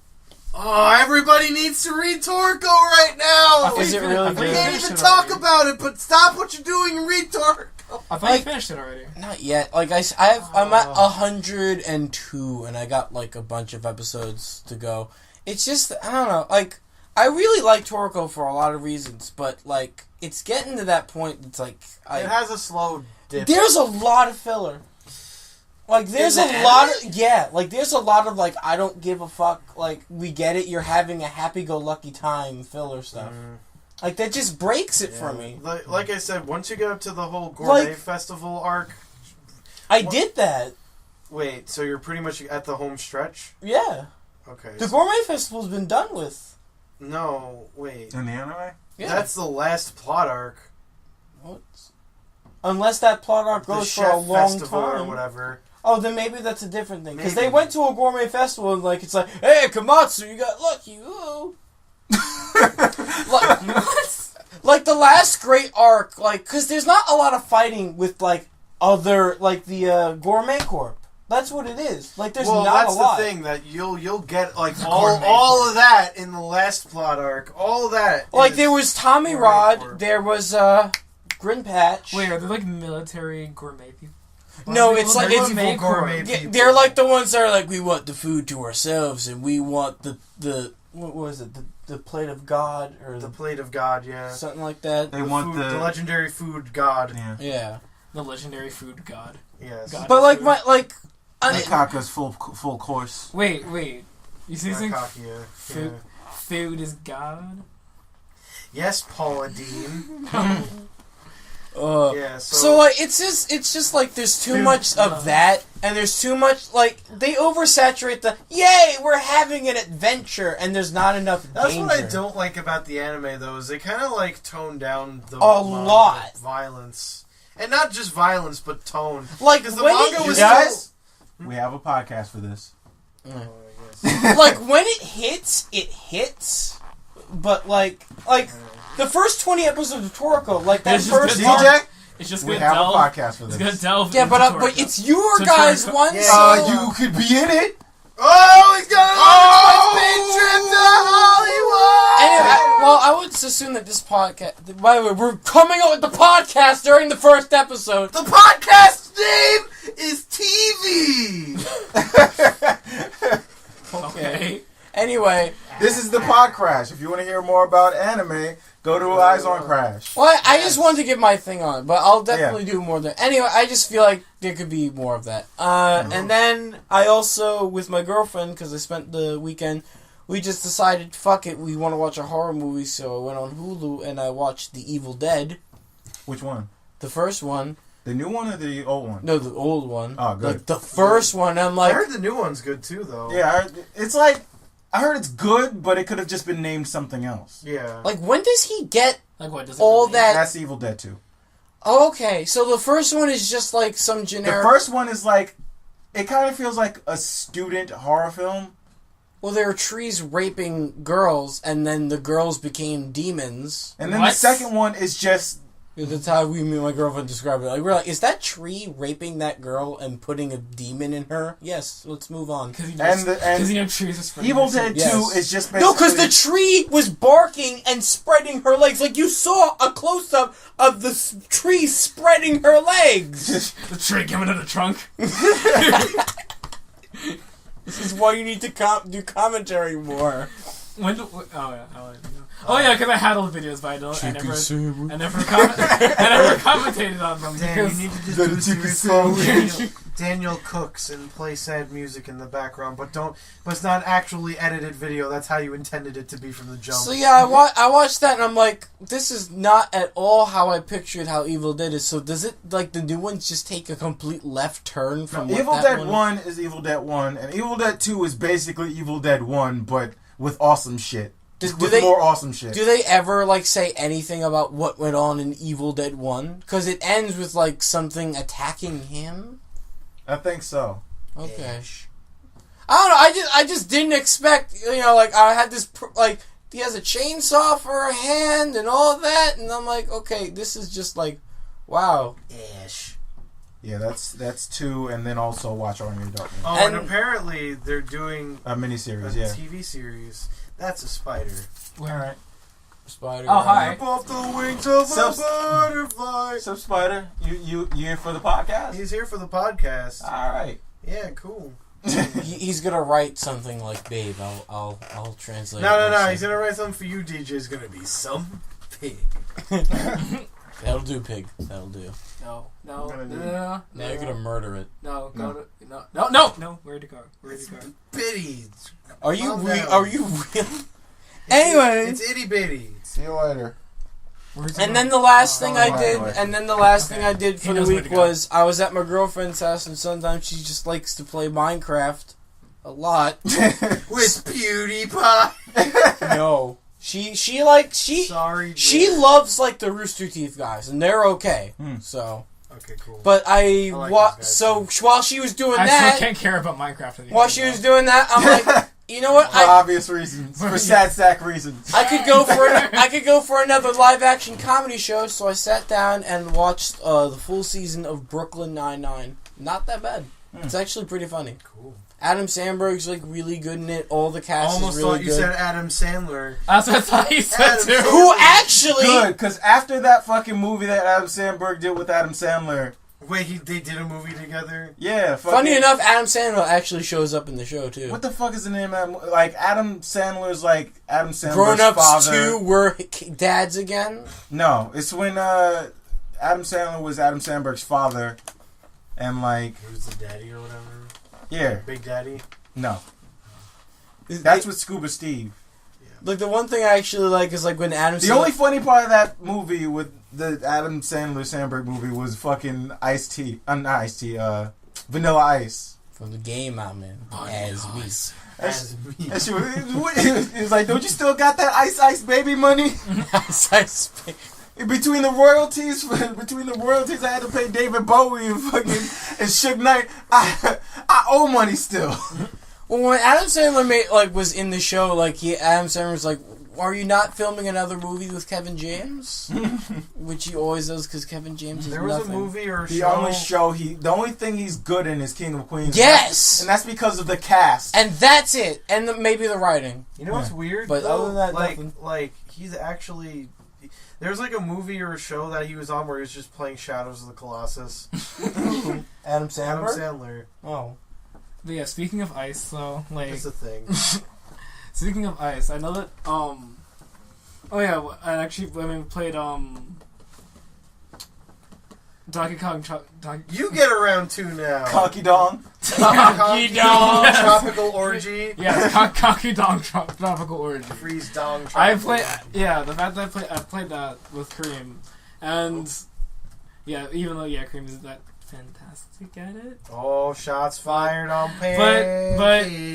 Oh, everybody needs to read Toriko right now. Is it really We good? can't even talk about it, but stop what you're doing and read Toriko. I thought you finished it already. Not yet. Like I'm at 102, and I got like a bunch of episodes to go. It's just I don't know. Like I really like Toriko for a lot of reasons, but like it's getting to that point. It's like It has a slow dip. there's a lot of filler. Like there's a lot of there's a lot of like I don't give a fuck. Like we get it. You're having a happy-go-lucky time filler stuff. Like that just breaks it for me. Like I said, once you get up to the whole gourmet Like- festival arc, I did that. wait, so you're pretty much at the home stretch? Yeah. Okay. The Gourmet Festival's been done with. No, wait. In the anime? Yeah. That's the last plot arc. What? Unless that plot arc The goes for a chef long festival time. or whatever. Oh, then maybe that's a different thing. Because they Maybe. went to a Gourmet Festival and like it's like, hey, Komatsu, you got lucky. Ooh. Like the last great arc, like, because there's not a lot of fighting with like other like the Gourmet Corp. That's what it is. Like, there's not that's a lot. the thing that you'll get like Gourmet all of that in the last plot arc. All of that. Like is there was Tommy Gourmet Rod, Corp. there was Grin Patch. Wait, are they like military gourmet people? No, it's like it's gourmet gourmet yeah, people. they're like the ones that are like, we want the food to ourselves and we want the what was it, the plate of God or the plate of God, yeah. something like that. They want food, the legendary food god. Yeah. Yeah, The legendary food god. Yes. God. but like my like Kaka's full course. Wait. You see think Makakia, food, food is god? Yes, Paula Dean. Yeah, so like it's just like there's too much of that and there's too much like they oversaturate the yay we're having an adventure and there's not enough That's danger. what I don't like about the anime, though, is they kind of like tone down the lot. violence, and not just violence, but tone. Like Because the when manga it, was Guys, we have a podcast for this. still. Oh, I guess. like when it hits, but like the first 20 episodes of Toriko, like that It's just first good arc- DJ, It's just we gonna have delve. a podcast for It's this. gonna delve. yeah, into but Toriko. it's your So guys' Toriko- one. Yeah. So You could be in it. Oh, he's got a space trip to Hollywood! Anyway, I would assume that this podcast. By the way, we're coming out with the podcast during the first episode. The podcast name is TV! Okay. Anyway, This is the Podcrash. If you want to hear more about anime, go to Eyes on Crash. well, I just wanted to get my thing on, but I'll definitely do more than. Anyway, I just feel like there could be more of that. And then I also, with my girlfriend, because I spent the weekend, we just decided, fuck it, we want to watch a horror movie, so I went on Hulu and I watched The Evil Dead, Which one? the first one. The new one or the old one? No, the old one. Oh, good. Like the first one, I'm I like, heard the new one's good too, though. Yeah, it's like I heard it's good, but it could have just been named something else. Yeah. like when does he get Like what? Does it all really- that? That's Evil Dead 2. Oh, okay, so the first one is just like some generic. The first one is like, it kind of feels like a student horror film. Well, there were trees raping girls, and then the girls became demons. And then What? the second one is just, That's how me and my girlfriend described it. Like, we're like, is that tree raping that girl and putting a demon in her? Yes, let's move on. Because and trees are spreading. Evil their Dead seeds. 2 is just basically... No, because the tree was barking and spreading her legs. Like, you saw a close-up of the tree spreading her legs. The tree coming in the trunk. This is why you need to do commentary more. When do, oh yeah, oh yeah, because I had all the videos, but I never commentated on them. Dan, Because you need to just Let do it take serious it slow. Daniel cooks and play sad music in the background, but it's not actually edited video. That's how you intended it to be from the jump. So yeah, I watched that and I'm like, this is not at all how I pictured how Evil Dead is. So does it, like, the new ones just take a complete left turn from what Evil that Dead one? 1 is Evil Dead 1, and Evil Dead 2 is basically Evil Dead 1, but with awesome shit. With more awesome shit. Do they ever, like, say anything about what went on in Evil Dead 1? Because it ends with, like, something attacking him? I think so. Okay. I don't know, I just didn't expect, like, I had this, like, he has a chainsaw for a hand and all that, and I'm like, okay, this is just like, wow. Ish. Yeah, that's 2, and then also watch Army of Darkness. Oh, and apparently they're doing A a miniseries, yeah. TV series. That's a spider. Alright. Spider. Oh, hi. Off the wings of Sup- a butterfly. What's up, Spider? You here for the podcast? He's here for the podcast. Alright. Yeah, cool. He's gonna write something like "babe." I'll translate. No. He's gonna write something for you, DJ. It's gonna be some pig. That'll do, pig. That'll do. No. Now you're gonna murder it. No. Where'd it go? Bitty. Are you Calm real? down. Are you real? Anyway, It's itty bitty. See you later. and then the last thing I right, did, right. and then the last thing I did He for the knows where week to go. was I was at my girlfriend's house, and sometimes she just likes to play Minecraft a lot. With PewDiePie. No, she Sorry, she dude. loves like the Rooster Teeth guys, and they're okay. So, Okay, cool. but like those guys, while she was doing I that, still can't care about Minecraft anymore. while she was doing that, I'm like, you know what? For obvious reasons. For sad sack reasons. I could go for another live action comedy show, so I sat down and watched the full season of Brooklyn Nine-Nine. Not that bad. It's actually pretty funny. Cool. Adam Sandberg's like really good in it. All the cast Almost is really thought you good. said Adam Sandler. That's what I thought you said Adam too. Sandler. Who actually? Good, because after that fucking movie that Adam Sandberg did with Adam Sandler, Wait, they did a movie together? yeah, fucking, Funny enough, Adam Sandler actually shows up in the show too. what the fuck is the name of that? Like Adam Sandler's like Adam Sandler's Grown Ups father. 2 were dads again. No, it's when Adam Sandler was Adam Sandberg's father, and like Who's the daddy or whatever? yeah, Big Daddy? no, that's with Scuba Steve. Like the one thing I actually like is like when Adam. The only funny part of that movie with the Adam Sandberg movie was fucking Ice-T, not Ice-T, Vanilla Ice. from the game I'm in as me. As me. And she was, it was like, don't you still got that Ice Baby money? Between the royalties, I had to pay David Bowie and fucking and Suge Knight. I owe money still. Well, when Adam Sandler was in the show, Adam Sandler was like, "Are you not filming another movie with Kevin James?" Which he always does because Kevin James is There was nothing. a movie or a The only thing he's good in is King of Queens. Yes! and that's because of the cast. And that's it. And maybe the writing. You know what's weird? But though? other than that, nothing. He's actually. There's like a movie or a show that he was on where he was just playing Shadows of the Colossus. Adam Sandler? Adam Sandler. Oh. But yeah, speaking of ice, though, That's the thing. speaking of ice, I know that oh yeah, I actually when we played Donkey Kong You get around two now. Cocky Dong. Cocky Dong Tropical Orgy. yeah, Cocky Dong Tropical Origin. Freeze Dong I Tropical play the fact that I played that with Kareem, and yeah, even though Kareem is that fantastic at it. Oh, shots fired on Peg.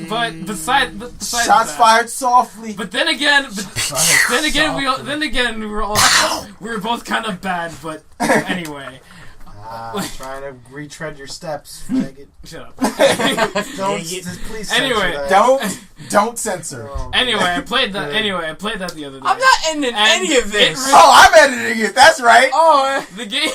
But besides Shots that, fired softly. But then again, we were both kind of bad. But anyway, trying to retread your steps, faggot. shut up. Please Anyway, censor that. Don't censor. Oh, Anyway, I played that the other day. I'm not ending any of this. I'm editing it. That's right. Oh, the game.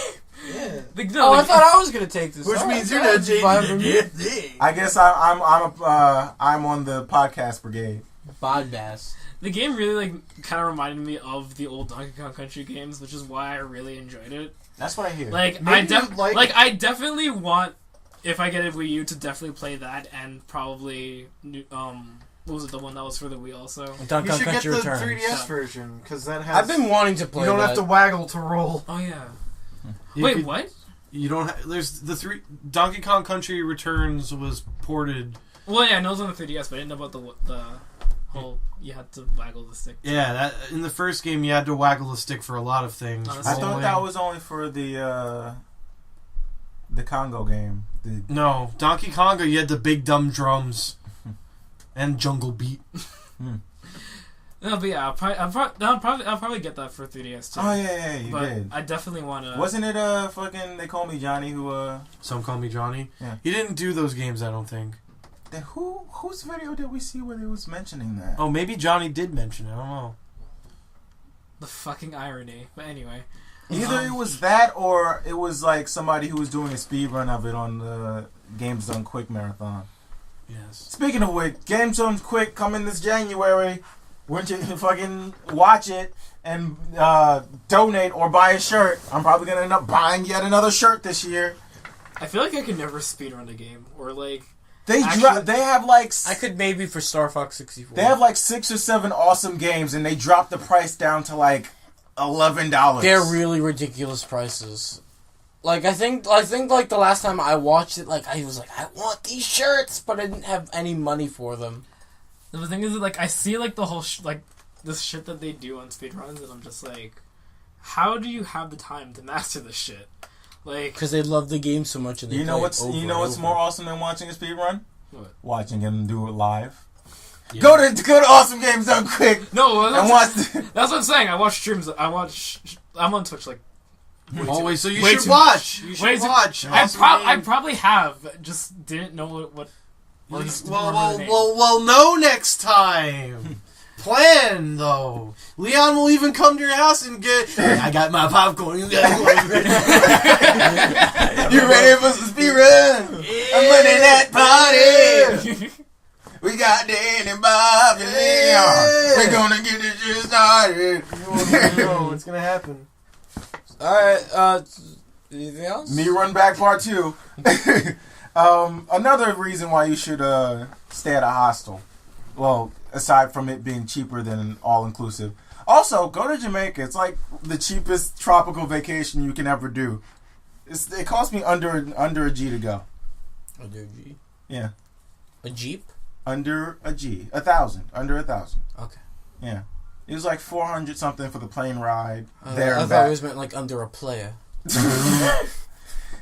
yeah. I thought I was going to take this. Which All means right, you're not that's fine for me. changing the thing. I guess I'm on the podcast brigade. Bodbass. The game really kind of reminded me of the old Donkey Kong Country games, which is why I really enjoyed it. That's what I hear. I definitely want, if I get a Wii U, to definitely play that and probably what was it, the one that was for the Wii also? Donkey You Kong should get Country the Returns. 3DS version because that has. I've been wanting to play You don't that. have to waggle to roll. Oh yeah. You Wait, could- what? You don't. There's the Donkey Kong Country Returns was ported. Well, yeah, I know it was on the 3DS, but I didn't know about the whole you had to waggle the stick. Yeah, that in the first game you had to waggle the stick for a lot of things. Oh, that's I thought Rolling. that was only for the Congo game. No, Donkey Konga, you had the big dumb drums and Jungle Beat. No, but yeah, I'll probably get that for 3DS too. Oh yeah, you but did. I definitely want to. Wasn't it fucking They Call Me Johnny who Some Call Me Johnny. Yeah. He didn't do those games, I don't think. whose video did we see where they was mentioning that? Oh, maybe Johnny did mention it. I don't know. The fucking irony. But anyway. Either it was that or it was like somebody who was doing a speed run of it on the Games Done Quick marathon. Yes. Speaking of which, Games Done Quick coming this January. Wouldn't you fucking watch it and donate or buy a shirt? I'm probably gonna end up buying yet another shirt this year. I feel like I could never speedrun a game, or like They have like I could maybe for Star Fox 64. they have like 6 or 7 awesome games, and they dropped the price down to like $11. They're really ridiculous prices. Like I think like the last time I watched it, like I was like, I want these shirts, but I didn't have any money for them. The thing is, like, I see like the whole like this shit that they do on speedruns, and I'm just like, how do you have the time to master this shit? Like, because they love the game so much, and they play what's it over what's and more over. awesome than watching a speedrun? What? Watching them do it live. Yeah. Go to Awesome Games Done Quick No, and watch. that's what I'm saying. I watch streams. I'm on Twitch like. Always, so you way should too watch. much. You Way should too- watch. I Awesome probably have, just didn't know what. Just didn't remember the name. Well, know next time. Plan though. Leon will even come to your house and get. Hey, I got my popcorn. You got one. You ready for some speedrun? I'm running that party. We got Dan and Bob and Leon. We're gonna get this shit started. You know what's gonna happen. Alright, anything else? Me Run Back Part 2. Another reason why you should stay at a hostel. Well, aside from it being cheaper than all-inclusive. Also, go to Jamaica. It's like the cheapest tropical vacation you can ever do. It cost me under a G to go. Under a G? Yeah. A Jeep? Under a G. 1,000. Under 1,000. Okay. Yeah. It was like 400 something for the plane ride I there and thought back. it was meant like under a player.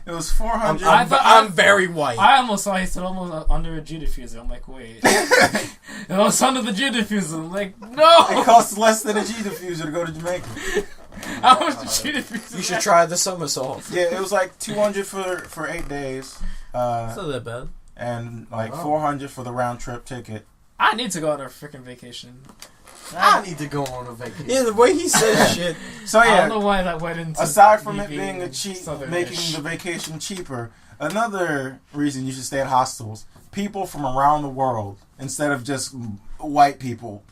It was 400. I'm very white. I almost saw he said almost under a G diffuser. I'm like, wait. It was under the G diffuser. I'm like, It no. costs less than a G diffuser to go to Jamaica. How much the G diffuser? You should try the somersault. Yeah, it was like 200 for 8 days. It's not that bad. And like 400 for the round trip ticket. I need to go on a freaking vacation. I need to go on a vacation. Yeah, the way he says shit. So I don't yeah, know why that went into. aside from me it being being a cheap, Southern-ish. making the vacation cheaper, another reason you should stay at hostels: people from around the world instead of just white people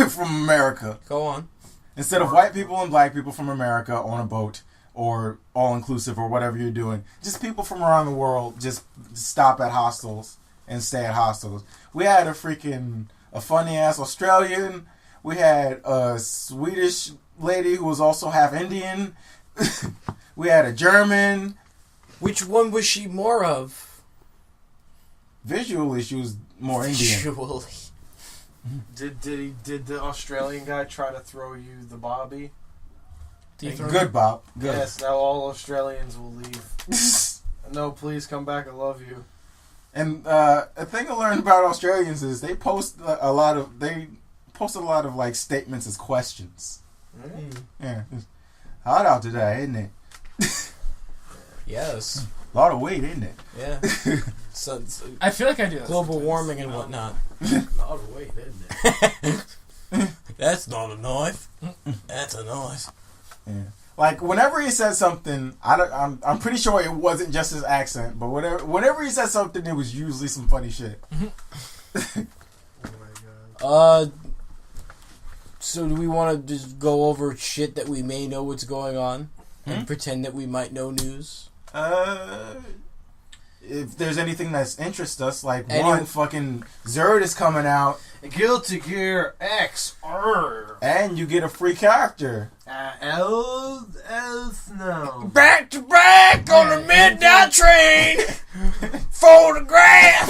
from America. Go on. Instead of white people and black people from America on a boat or all-inclusive or whatever you're doing, just people from around the world just stop at hostels and stay at hostels. We had a funny-ass Australian. We had a Swedish lady who was also half Indian. We had a German. Which one was she more of? Visually, she was more Indian. Visually. Did the Australian guy try to throw you the bobby? Good, Bob. Good. Yes, now all Australians will leave. No, please come back. I love you. And a thing I learned about Australians is they post a lot of like statements as questions. Yeah, hot out today, isn't it? Yes. A lot of weight, isn't it? Yeah. So, I feel like I do that global sometimes. warming and whatnot. Oh wait, isn't it? That's not a knife. That's a knife. Yeah. Like whenever he says something, I'm pretty sure it wasn't just his accent, but whenever he said something, it was usually some funny shit. Oh my god. So do we want to just go over shit that we may know what's going on and pretend that we might know news? If there's anything that interests us, like one fucking Zerd is coming out, Guilty Gear X. and you get a free character. No. Back to back on the midnight train. Photograph.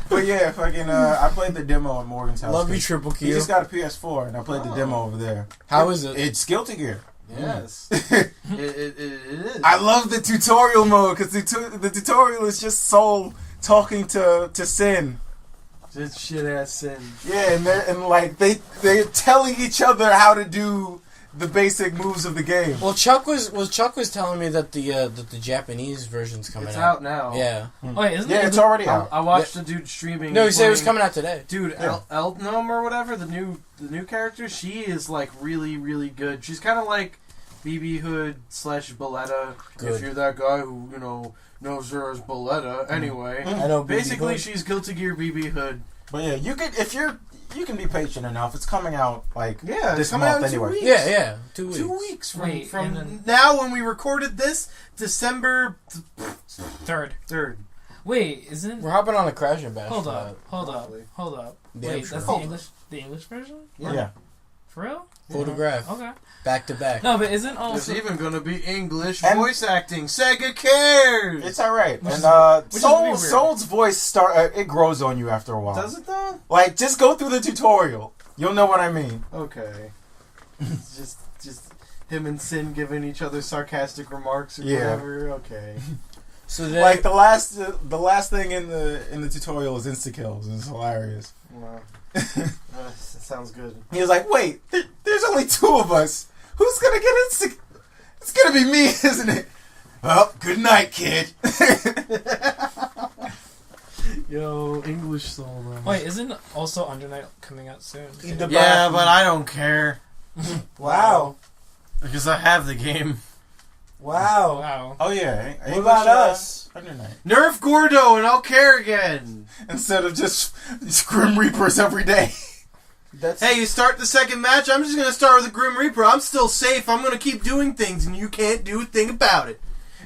But yeah, fucking, I played the demo at Morgan's house. Love you, Triple He Q. just got a PS4, and I played the demo over there. How is it? It's Guilty Gear. Yes. it is. I love the tutorial mode because the tutorial is just Soul talking to Sin. Just shit ass sin. Yeah, and they're telling each other how to do the basic moves of the game. Well, Chuck was telling me that the Japanese version's coming It's out. out now. Yeah. Wait, isn't Yeah, it? it's already out. I watched the dude streaming. No, he said it was playing- coming out today. Dude, Yeah. Eltnum or whatever, the new character, she is like really, really good. She's kind of like BB Hood / Balletta. Good. If you're that guy who knows her as Balletta. Anyway, I know. basically Hood. she's Guilty Gear BB Hood. But yeah, you can be patient enough. It's coming out Yeah, this it's coming out month in 2 anyway. weeks. Yeah. 2 weeks. 2 weeks Wait, from and then- now when we recorded this, December Third. 3rd. Wait, isn't... We're hopping on a Crashman bash. Hold up. Damn Wait, sure. that's the English version? Yeah. For real? Photograph. Okay. Back to back. No, but isn't There's also... even gonna be English And- voice acting. Sega cares. It's alright. Which And is really weird. Soul's voice it grows on you after a while. Does it though? Like, just go through the tutorial. You'll know what I mean. Okay. It's just him and Sin giving each other sarcastic remarks or Yeah. whatever. Okay. So then, Like the last thing in the tutorial is insta kills, and it's hilarious. Well, sounds good. He was like, "Wait, there's only 2 of us. Who's gonna get insta? It's gonna be me, isn't it?" Well, good night, kid. Yo, English Soul. though. Wait, isn't also Under Night coming out soon? Yeah, but I don't care wow. because I have the game. Wow. Wow. Oh yeah. What about us? Under Night. Nerf Gordo, and I'll care again. Instead of just Grim Reapers every day. That's Hey, you start the second match. I'm just gonna start with a Grim Reaper. I'm still safe. I'm gonna keep doing things, and you can't do a thing about it.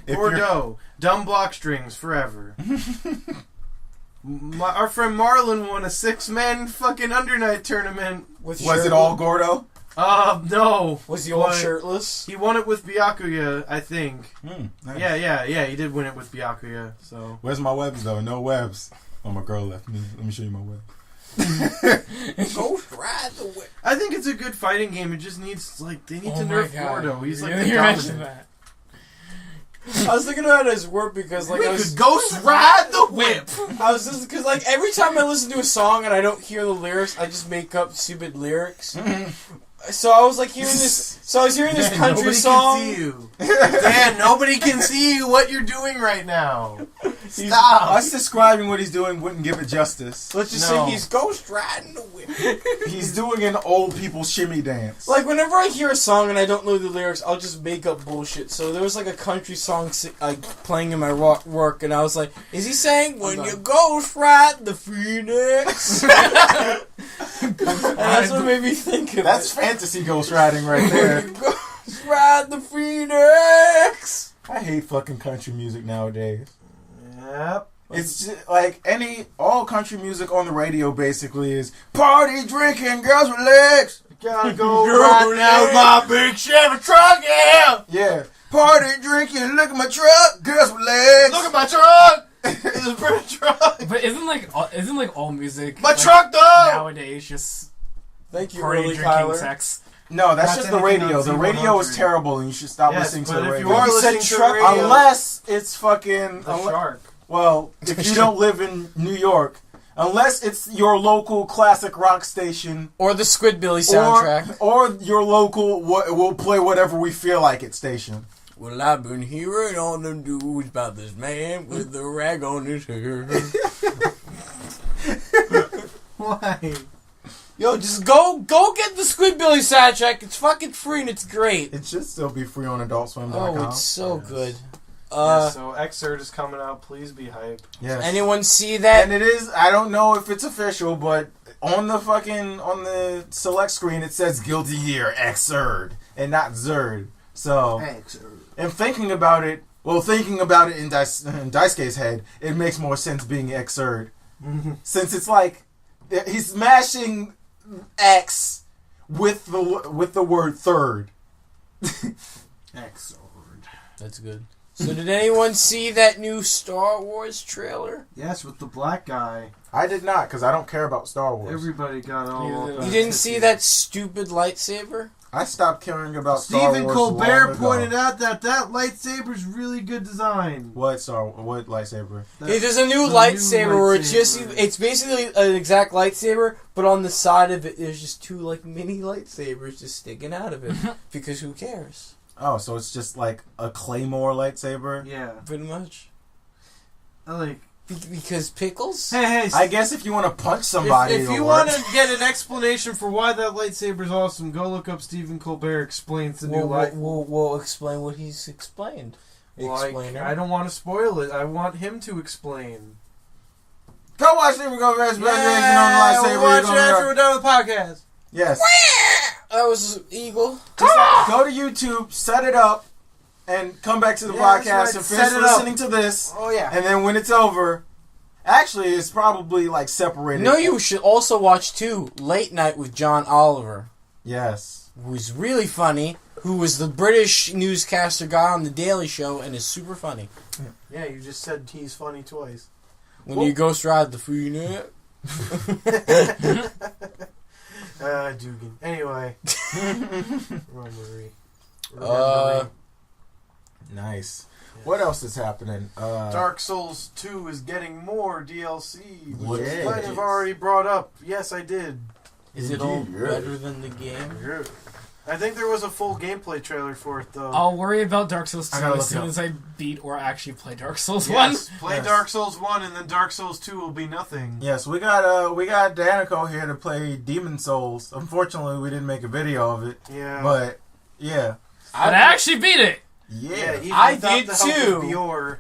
If Gordo, dumb block strings forever. Our friend Marlon won a 6-man fucking Under Night tournament. with Was it shirt- all Gordo? No. Was he all But shirtless? He won it with Byakuya, I think. Nice. Yeah, he did win it with Byakuya, so. Where's my webs though? No webs. Oh, my girl left. Let me show you my web. Ghost Ride the Whip. I think it's a good fighting game. It just needs, they need to Oh my nerf God. Gordo. He's like You the mentioned dominant. that. I was thinking about his work because We could ghost ride the whip! I was just because every time I listen to a song and I don't hear the lyrics, I just make up stupid lyrics. So I was hearing this. So I was hearing this country Nobody song. can see you. Dan, nobody can see you what you're doing right now. Stop. Us describing what he's doing wouldn't give it justice. Let's just No. say he's ghost riding the whip. He's doing an old people shimmy dance. Whenever I hear a song and I don't know the lyrics, I'll just make up bullshit. So there was a country song playing in my work, and I was like, "Is he saying when you ghost ride the phoenix?" And that's what made me think of That's it. fantasy ghost riding right there. Ghost ride the phoenix. I hate fucking country music nowadays. Yep. It's just all country music on the radio basically is party, drinking, girls with legs. Gotta go Rolling out my big Chevy truck, yeah. Yeah. Party, drinking, look at my truck, girls with legs. Look at my truck! It's a pretty truck! But isn't all music My truck, though! nowadays just Thank you, party, early drinking, Kyler. sex? No, that's Not just the anything radio. on The radio is Z100. terrible and you should stop Yes, listening to but the if radio. you are You said listening to truck- the radio, Unless it's fucking... the shark. Well, if you don't live in New York, unless it's your local classic rock station... Or the Squidbilly soundtrack. Or your local, we'll play whatever we feel like it station. Well, I've been hearing all them dudes about this man with the rag on his hair. Why? Yo, just go get the Squidbilly soundtrack. It's fucking free and it's great. It should still be free on AdultSwim.com. Oh, it's so good. So Xrd is coming out. Please be hype. Yes. Anyone see that? And it is, I don't know if it's official, but on the select screen it says guilty here, Xrd, and not Zerd. So, and thinking about it in Daisuke's head, it makes more sense being Xrd. Since it's he's smashing X with the word third. Xrd. That's good. So did anyone see that new Star Wars trailer? Yes, with the black guy. I did not, because I don't care about Star Wars. Everybody got all up. You didn't see that stupid lightsaber? I stopped caring about Star Stephen Wars Colbert long ago. pointed out that lightsaber's really good design. What lightsaber? There's a new lightsaber where it's basically an exact lightsaber, but on the side of it there's just two mini lightsabers just sticking out of it. Because who cares? Oh, so it's just like a Claymore lightsaber? Yeah. Pretty much. Because pickles? Hey, I guess if you want to punch somebody, if it'll you work. want to get an explanation for why that lightsaber's awesome, go look up Stephen Colbert explains the new light. We'll explain what he's explained. Explainer. I don't want to spoil it. I want him to explain. Go watch Stephen Colbert's Yeah, presentation on the lightsaber. we'll watch You're it gonna after we're done with the podcast. Yes. That was Eagle. Just go to YouTube, set it up, and come back to the Yeah, that's podcast right, and set finish it up. listening to this. Oh yeah. And then when it's over, Actually, it's probably like separated. No, you should also watch too. Late Night with John Oliver. Yes. Who's really funny. Who was the British newscaster guy on The Daily Show and is super funny. Yeah, you just said he's funny twice. When you ghost ride the freenet. Dugan. Anyway. Remembery. Nice. What else is happening? Dark Souls 2 is getting more DLC, which Yeah. you might have already brought up. Yes, I did. Is it all better than the game? Yeah. I think there was a full gameplay trailer for it, though. I'll worry about Dark Souls 2 I gotta as look it soon up. as I beat or actually play Dark Souls Yes, 1. play Yes. Dark Souls 1, and then Dark Souls 2 will be nothing. Yes, we got Danico here to play Demon Souls. Unfortunately, we didn't make a video of it. Yeah. But yeah. But I actually beat it! Yeah, even I without did the help too. of Bior,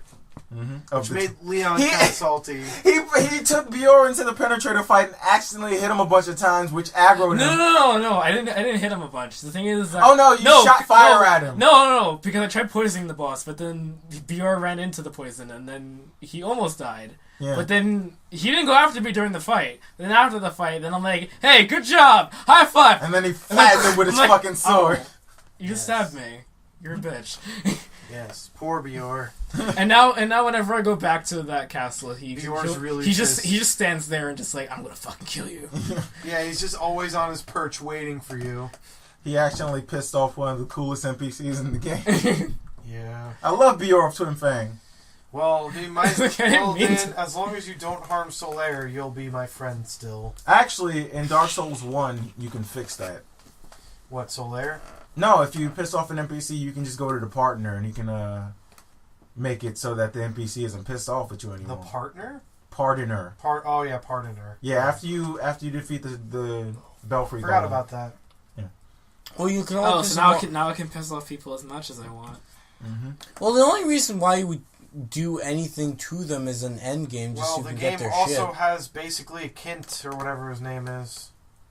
Of which the made Leon He- kind of salty. He took Bior into the penetrator fight and accidentally hit him a bunch of times, which aggroed him. No, I didn't hit him a bunch. The thing is that... Oh no, you shot fire at him. No, because I tried poisoning the boss, but then Bior ran into the poison, and then he almost died. Yeah. But then he didn't go after me during the fight. Then after the fight, then I'm like, hey, good job! High five! And then he flattened him with his I'm like, fucking sword. oh, you just stabbed me. You're a bitch. Yes, poor Bior. and now whenever I go back to that castle, Bior's really he pissed. just stands there and just like, I'm gonna fucking kill you. Yeah, he's just always on his perch waiting for you. He accidentally pissed off one of the coolest NPCs in the game. Yeah. I love Bior of Twin Fang. Well, he might. Look at him Well, mean then, as long as you don't harm Solaire, you'll be my friend still. Actually, in Dark Souls 1, you can fix that. What, Solaire? No, if you piss off an NPC, you can just go to the partner and he can make it so that the NPC isn't pissed off at you The anymore. partner? Pardoner. Oh yeah, Pardoner. Yeah, after you defeat the Belfry Forgot Golem. about that. Well, you can Oh, only so now I can piss off people as much as I want. Well, the only reason why you would do anything to them is an end game, just Well, so you the can game get their also shit. has basically a Kint, or whatever his name is.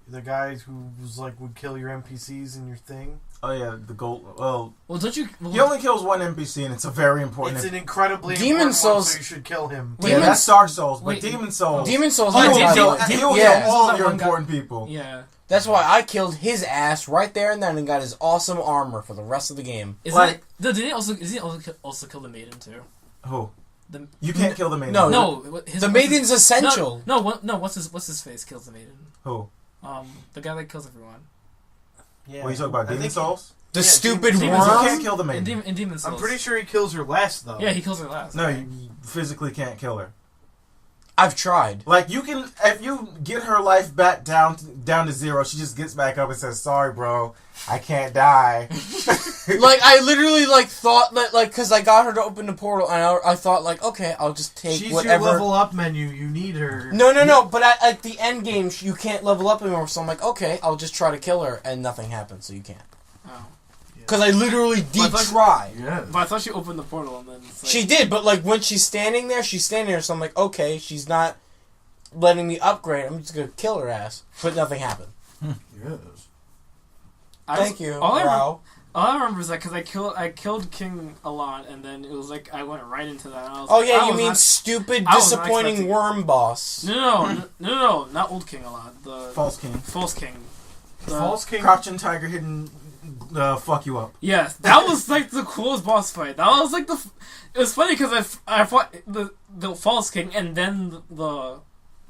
The guy who was like, would kill your NPCs in your thing. Oh yeah, the gold. Well, Well, don't you? Well, he only kills one NPC, and it's a very important. It's an incredibly Demon important Souls- one, so you should kill him. Wait, yeah, Demon- that's Dark Souls, but Wait, Demon Souls. Demon Souls. Oh, He will I kill, love it. he will Yeah. kill all That of your one guy- important people. yeah. That's why I killed his ass right there and then and got his awesome armor for the rest of the game. Is Like- did he also kill the maiden too? Who? The, You can't kill the maiden. No. his, The maiden's essential. No, what's his face kills the maiden. Who? The guy that kills everyone. Yeah. What are you talking about? I Demon think Souls? The Yeah, stupid Demon You Souls. can't worm. kill the In, maiden. in Demon Souls. I'm pretty sure he kills her last, though. Yeah, he kills her last. No, you physically can't kill her. I've tried. Like you can, if you get her life back down to zero, she just gets back up and says, "Sorry, bro, I can't die." Like, I literally, thought that, because I got her to open the portal, and I thought, okay, I'll just take She's whatever. your level up menu. You need her. No, but at the end game, you can't level up anymore, so I'm like, okay, I'll just try to kill her, and nothing happens, so you can't. Oh. Because I literally did try. Yeah. But I thought she opened the portal and then. It's like, She did, but, when she's standing there, so I'm like, okay, she's not letting me upgrade, I'm just gonna kill her ass. But nothing happened. Yes. Thank you, All Rao. I remember is that because I killed King a lot, and then it was like I went right into that. And I was Oh, like, yeah, I you was mean not- stupid, I was not disappointing expecting- worm boss. No, not Old King a lot. The False King, False King. The- False King. Crouching Tiger, hidden, fuck you up. Yes, that was like the coolest boss fight. That was like it was funny because I fought the False King and then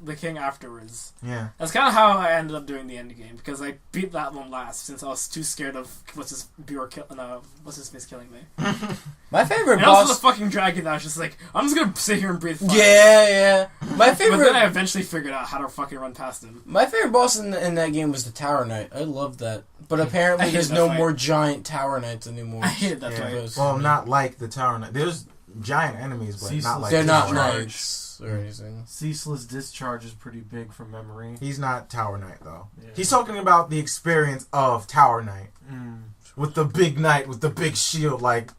the king afterwards. Yeah. That's kind of how I ended up doing the end game because I beat that one last since I was too scared of what's his face killing me. My favorite And also boss... the fucking dragon that was just like, I'm just gonna sit here and breathe fire. Yeah. My But then I favorite eventually figured out how to fucking run past him. boss in that game was the Tower Knight. I loved that. But I apparently hate there's that no fight. more giant Tower Knights anymore. I hated that Yeah. fight. Well, not like the Tower Knight. There's giant enemies, but Ceaseless not like They're the not Tower Knight. knights or anything. Ceaseless Discharge is pretty big from memory. He's not Tower Knight though. Yeah. He's talking about the experience of Tower Knight Mm. with the big knight with the big shield. Like,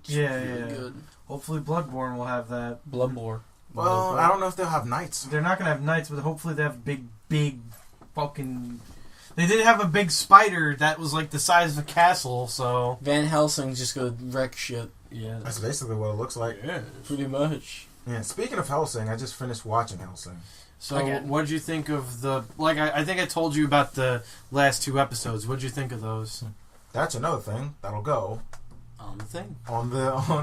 Yeah, Really yeah. good. Hopefully Bloodborne will have that. Bloodborne. well, I don't know if they'll have knights. They're not gonna have knights, but hopefully they have big fucking. They did have a big spider that was like the size of a castle, so. Van Helsing's just gonna wreck shit. Yeah. That's basically what it looks like. Yeah. Pretty much. Yeah, speaking of Hellsing, I just finished watching Hellsing. So, Again. what did you think of the... Like, I think I told you about the last 2 episodes. What did you think of those? That's another thing that'll go On the thing. on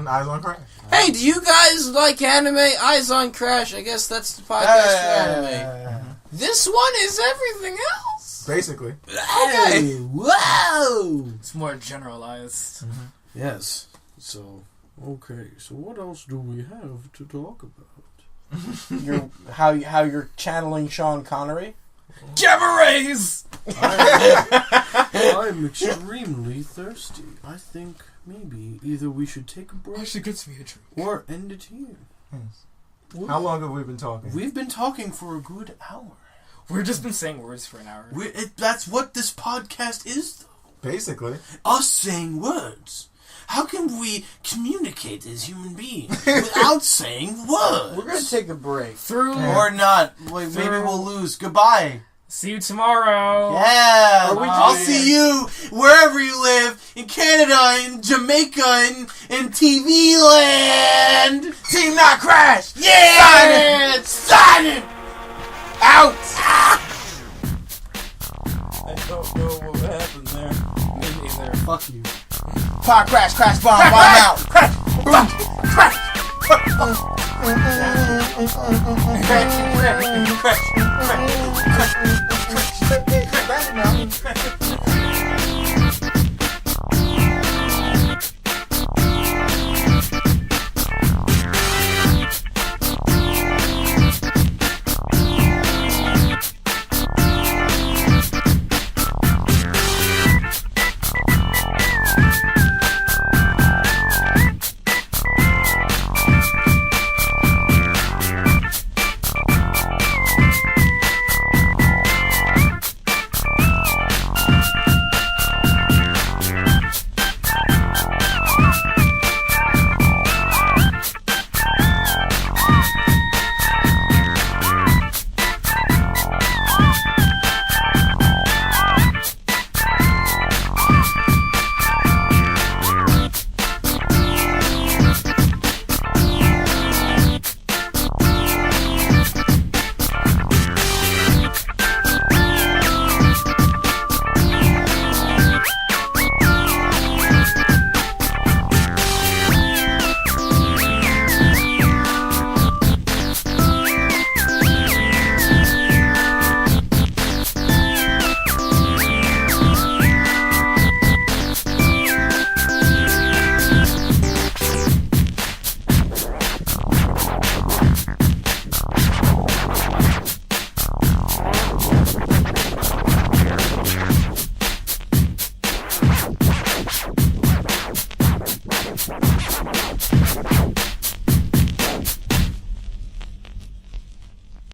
Eyes on Crash. Hey, do you guys like anime? Eyes on Crash. I guess that's the podcast for anime. This one is everything else. Basically. Okay. Whoa! It's more generalized. Yes. So, okay. So what else do we have to talk about? How you're channeling Sean Connery? Gamma rays! I'm extremely thirsty. I think maybe either we should take a break Actually, gets me a drink. or end it here. How long have we been talking? We've been talking for a good hour. We've just been saying words for an hour. That's what this podcast is, though. Basically. Us saying words. How can we communicate as human beings without saying words? We're gonna take a break. Through. Or not. Wait, maybe we'll lose. Goodbye. See you tomorrow. Yeah. Are we I'll doing see you wherever you live. In Canada, in Jamaica, in TV land. TeamNotCrash! Yeah! Sign it! Out! I don't know what happened there. Me neither. Fuck you. Podcrash, crash bomb out. Crash!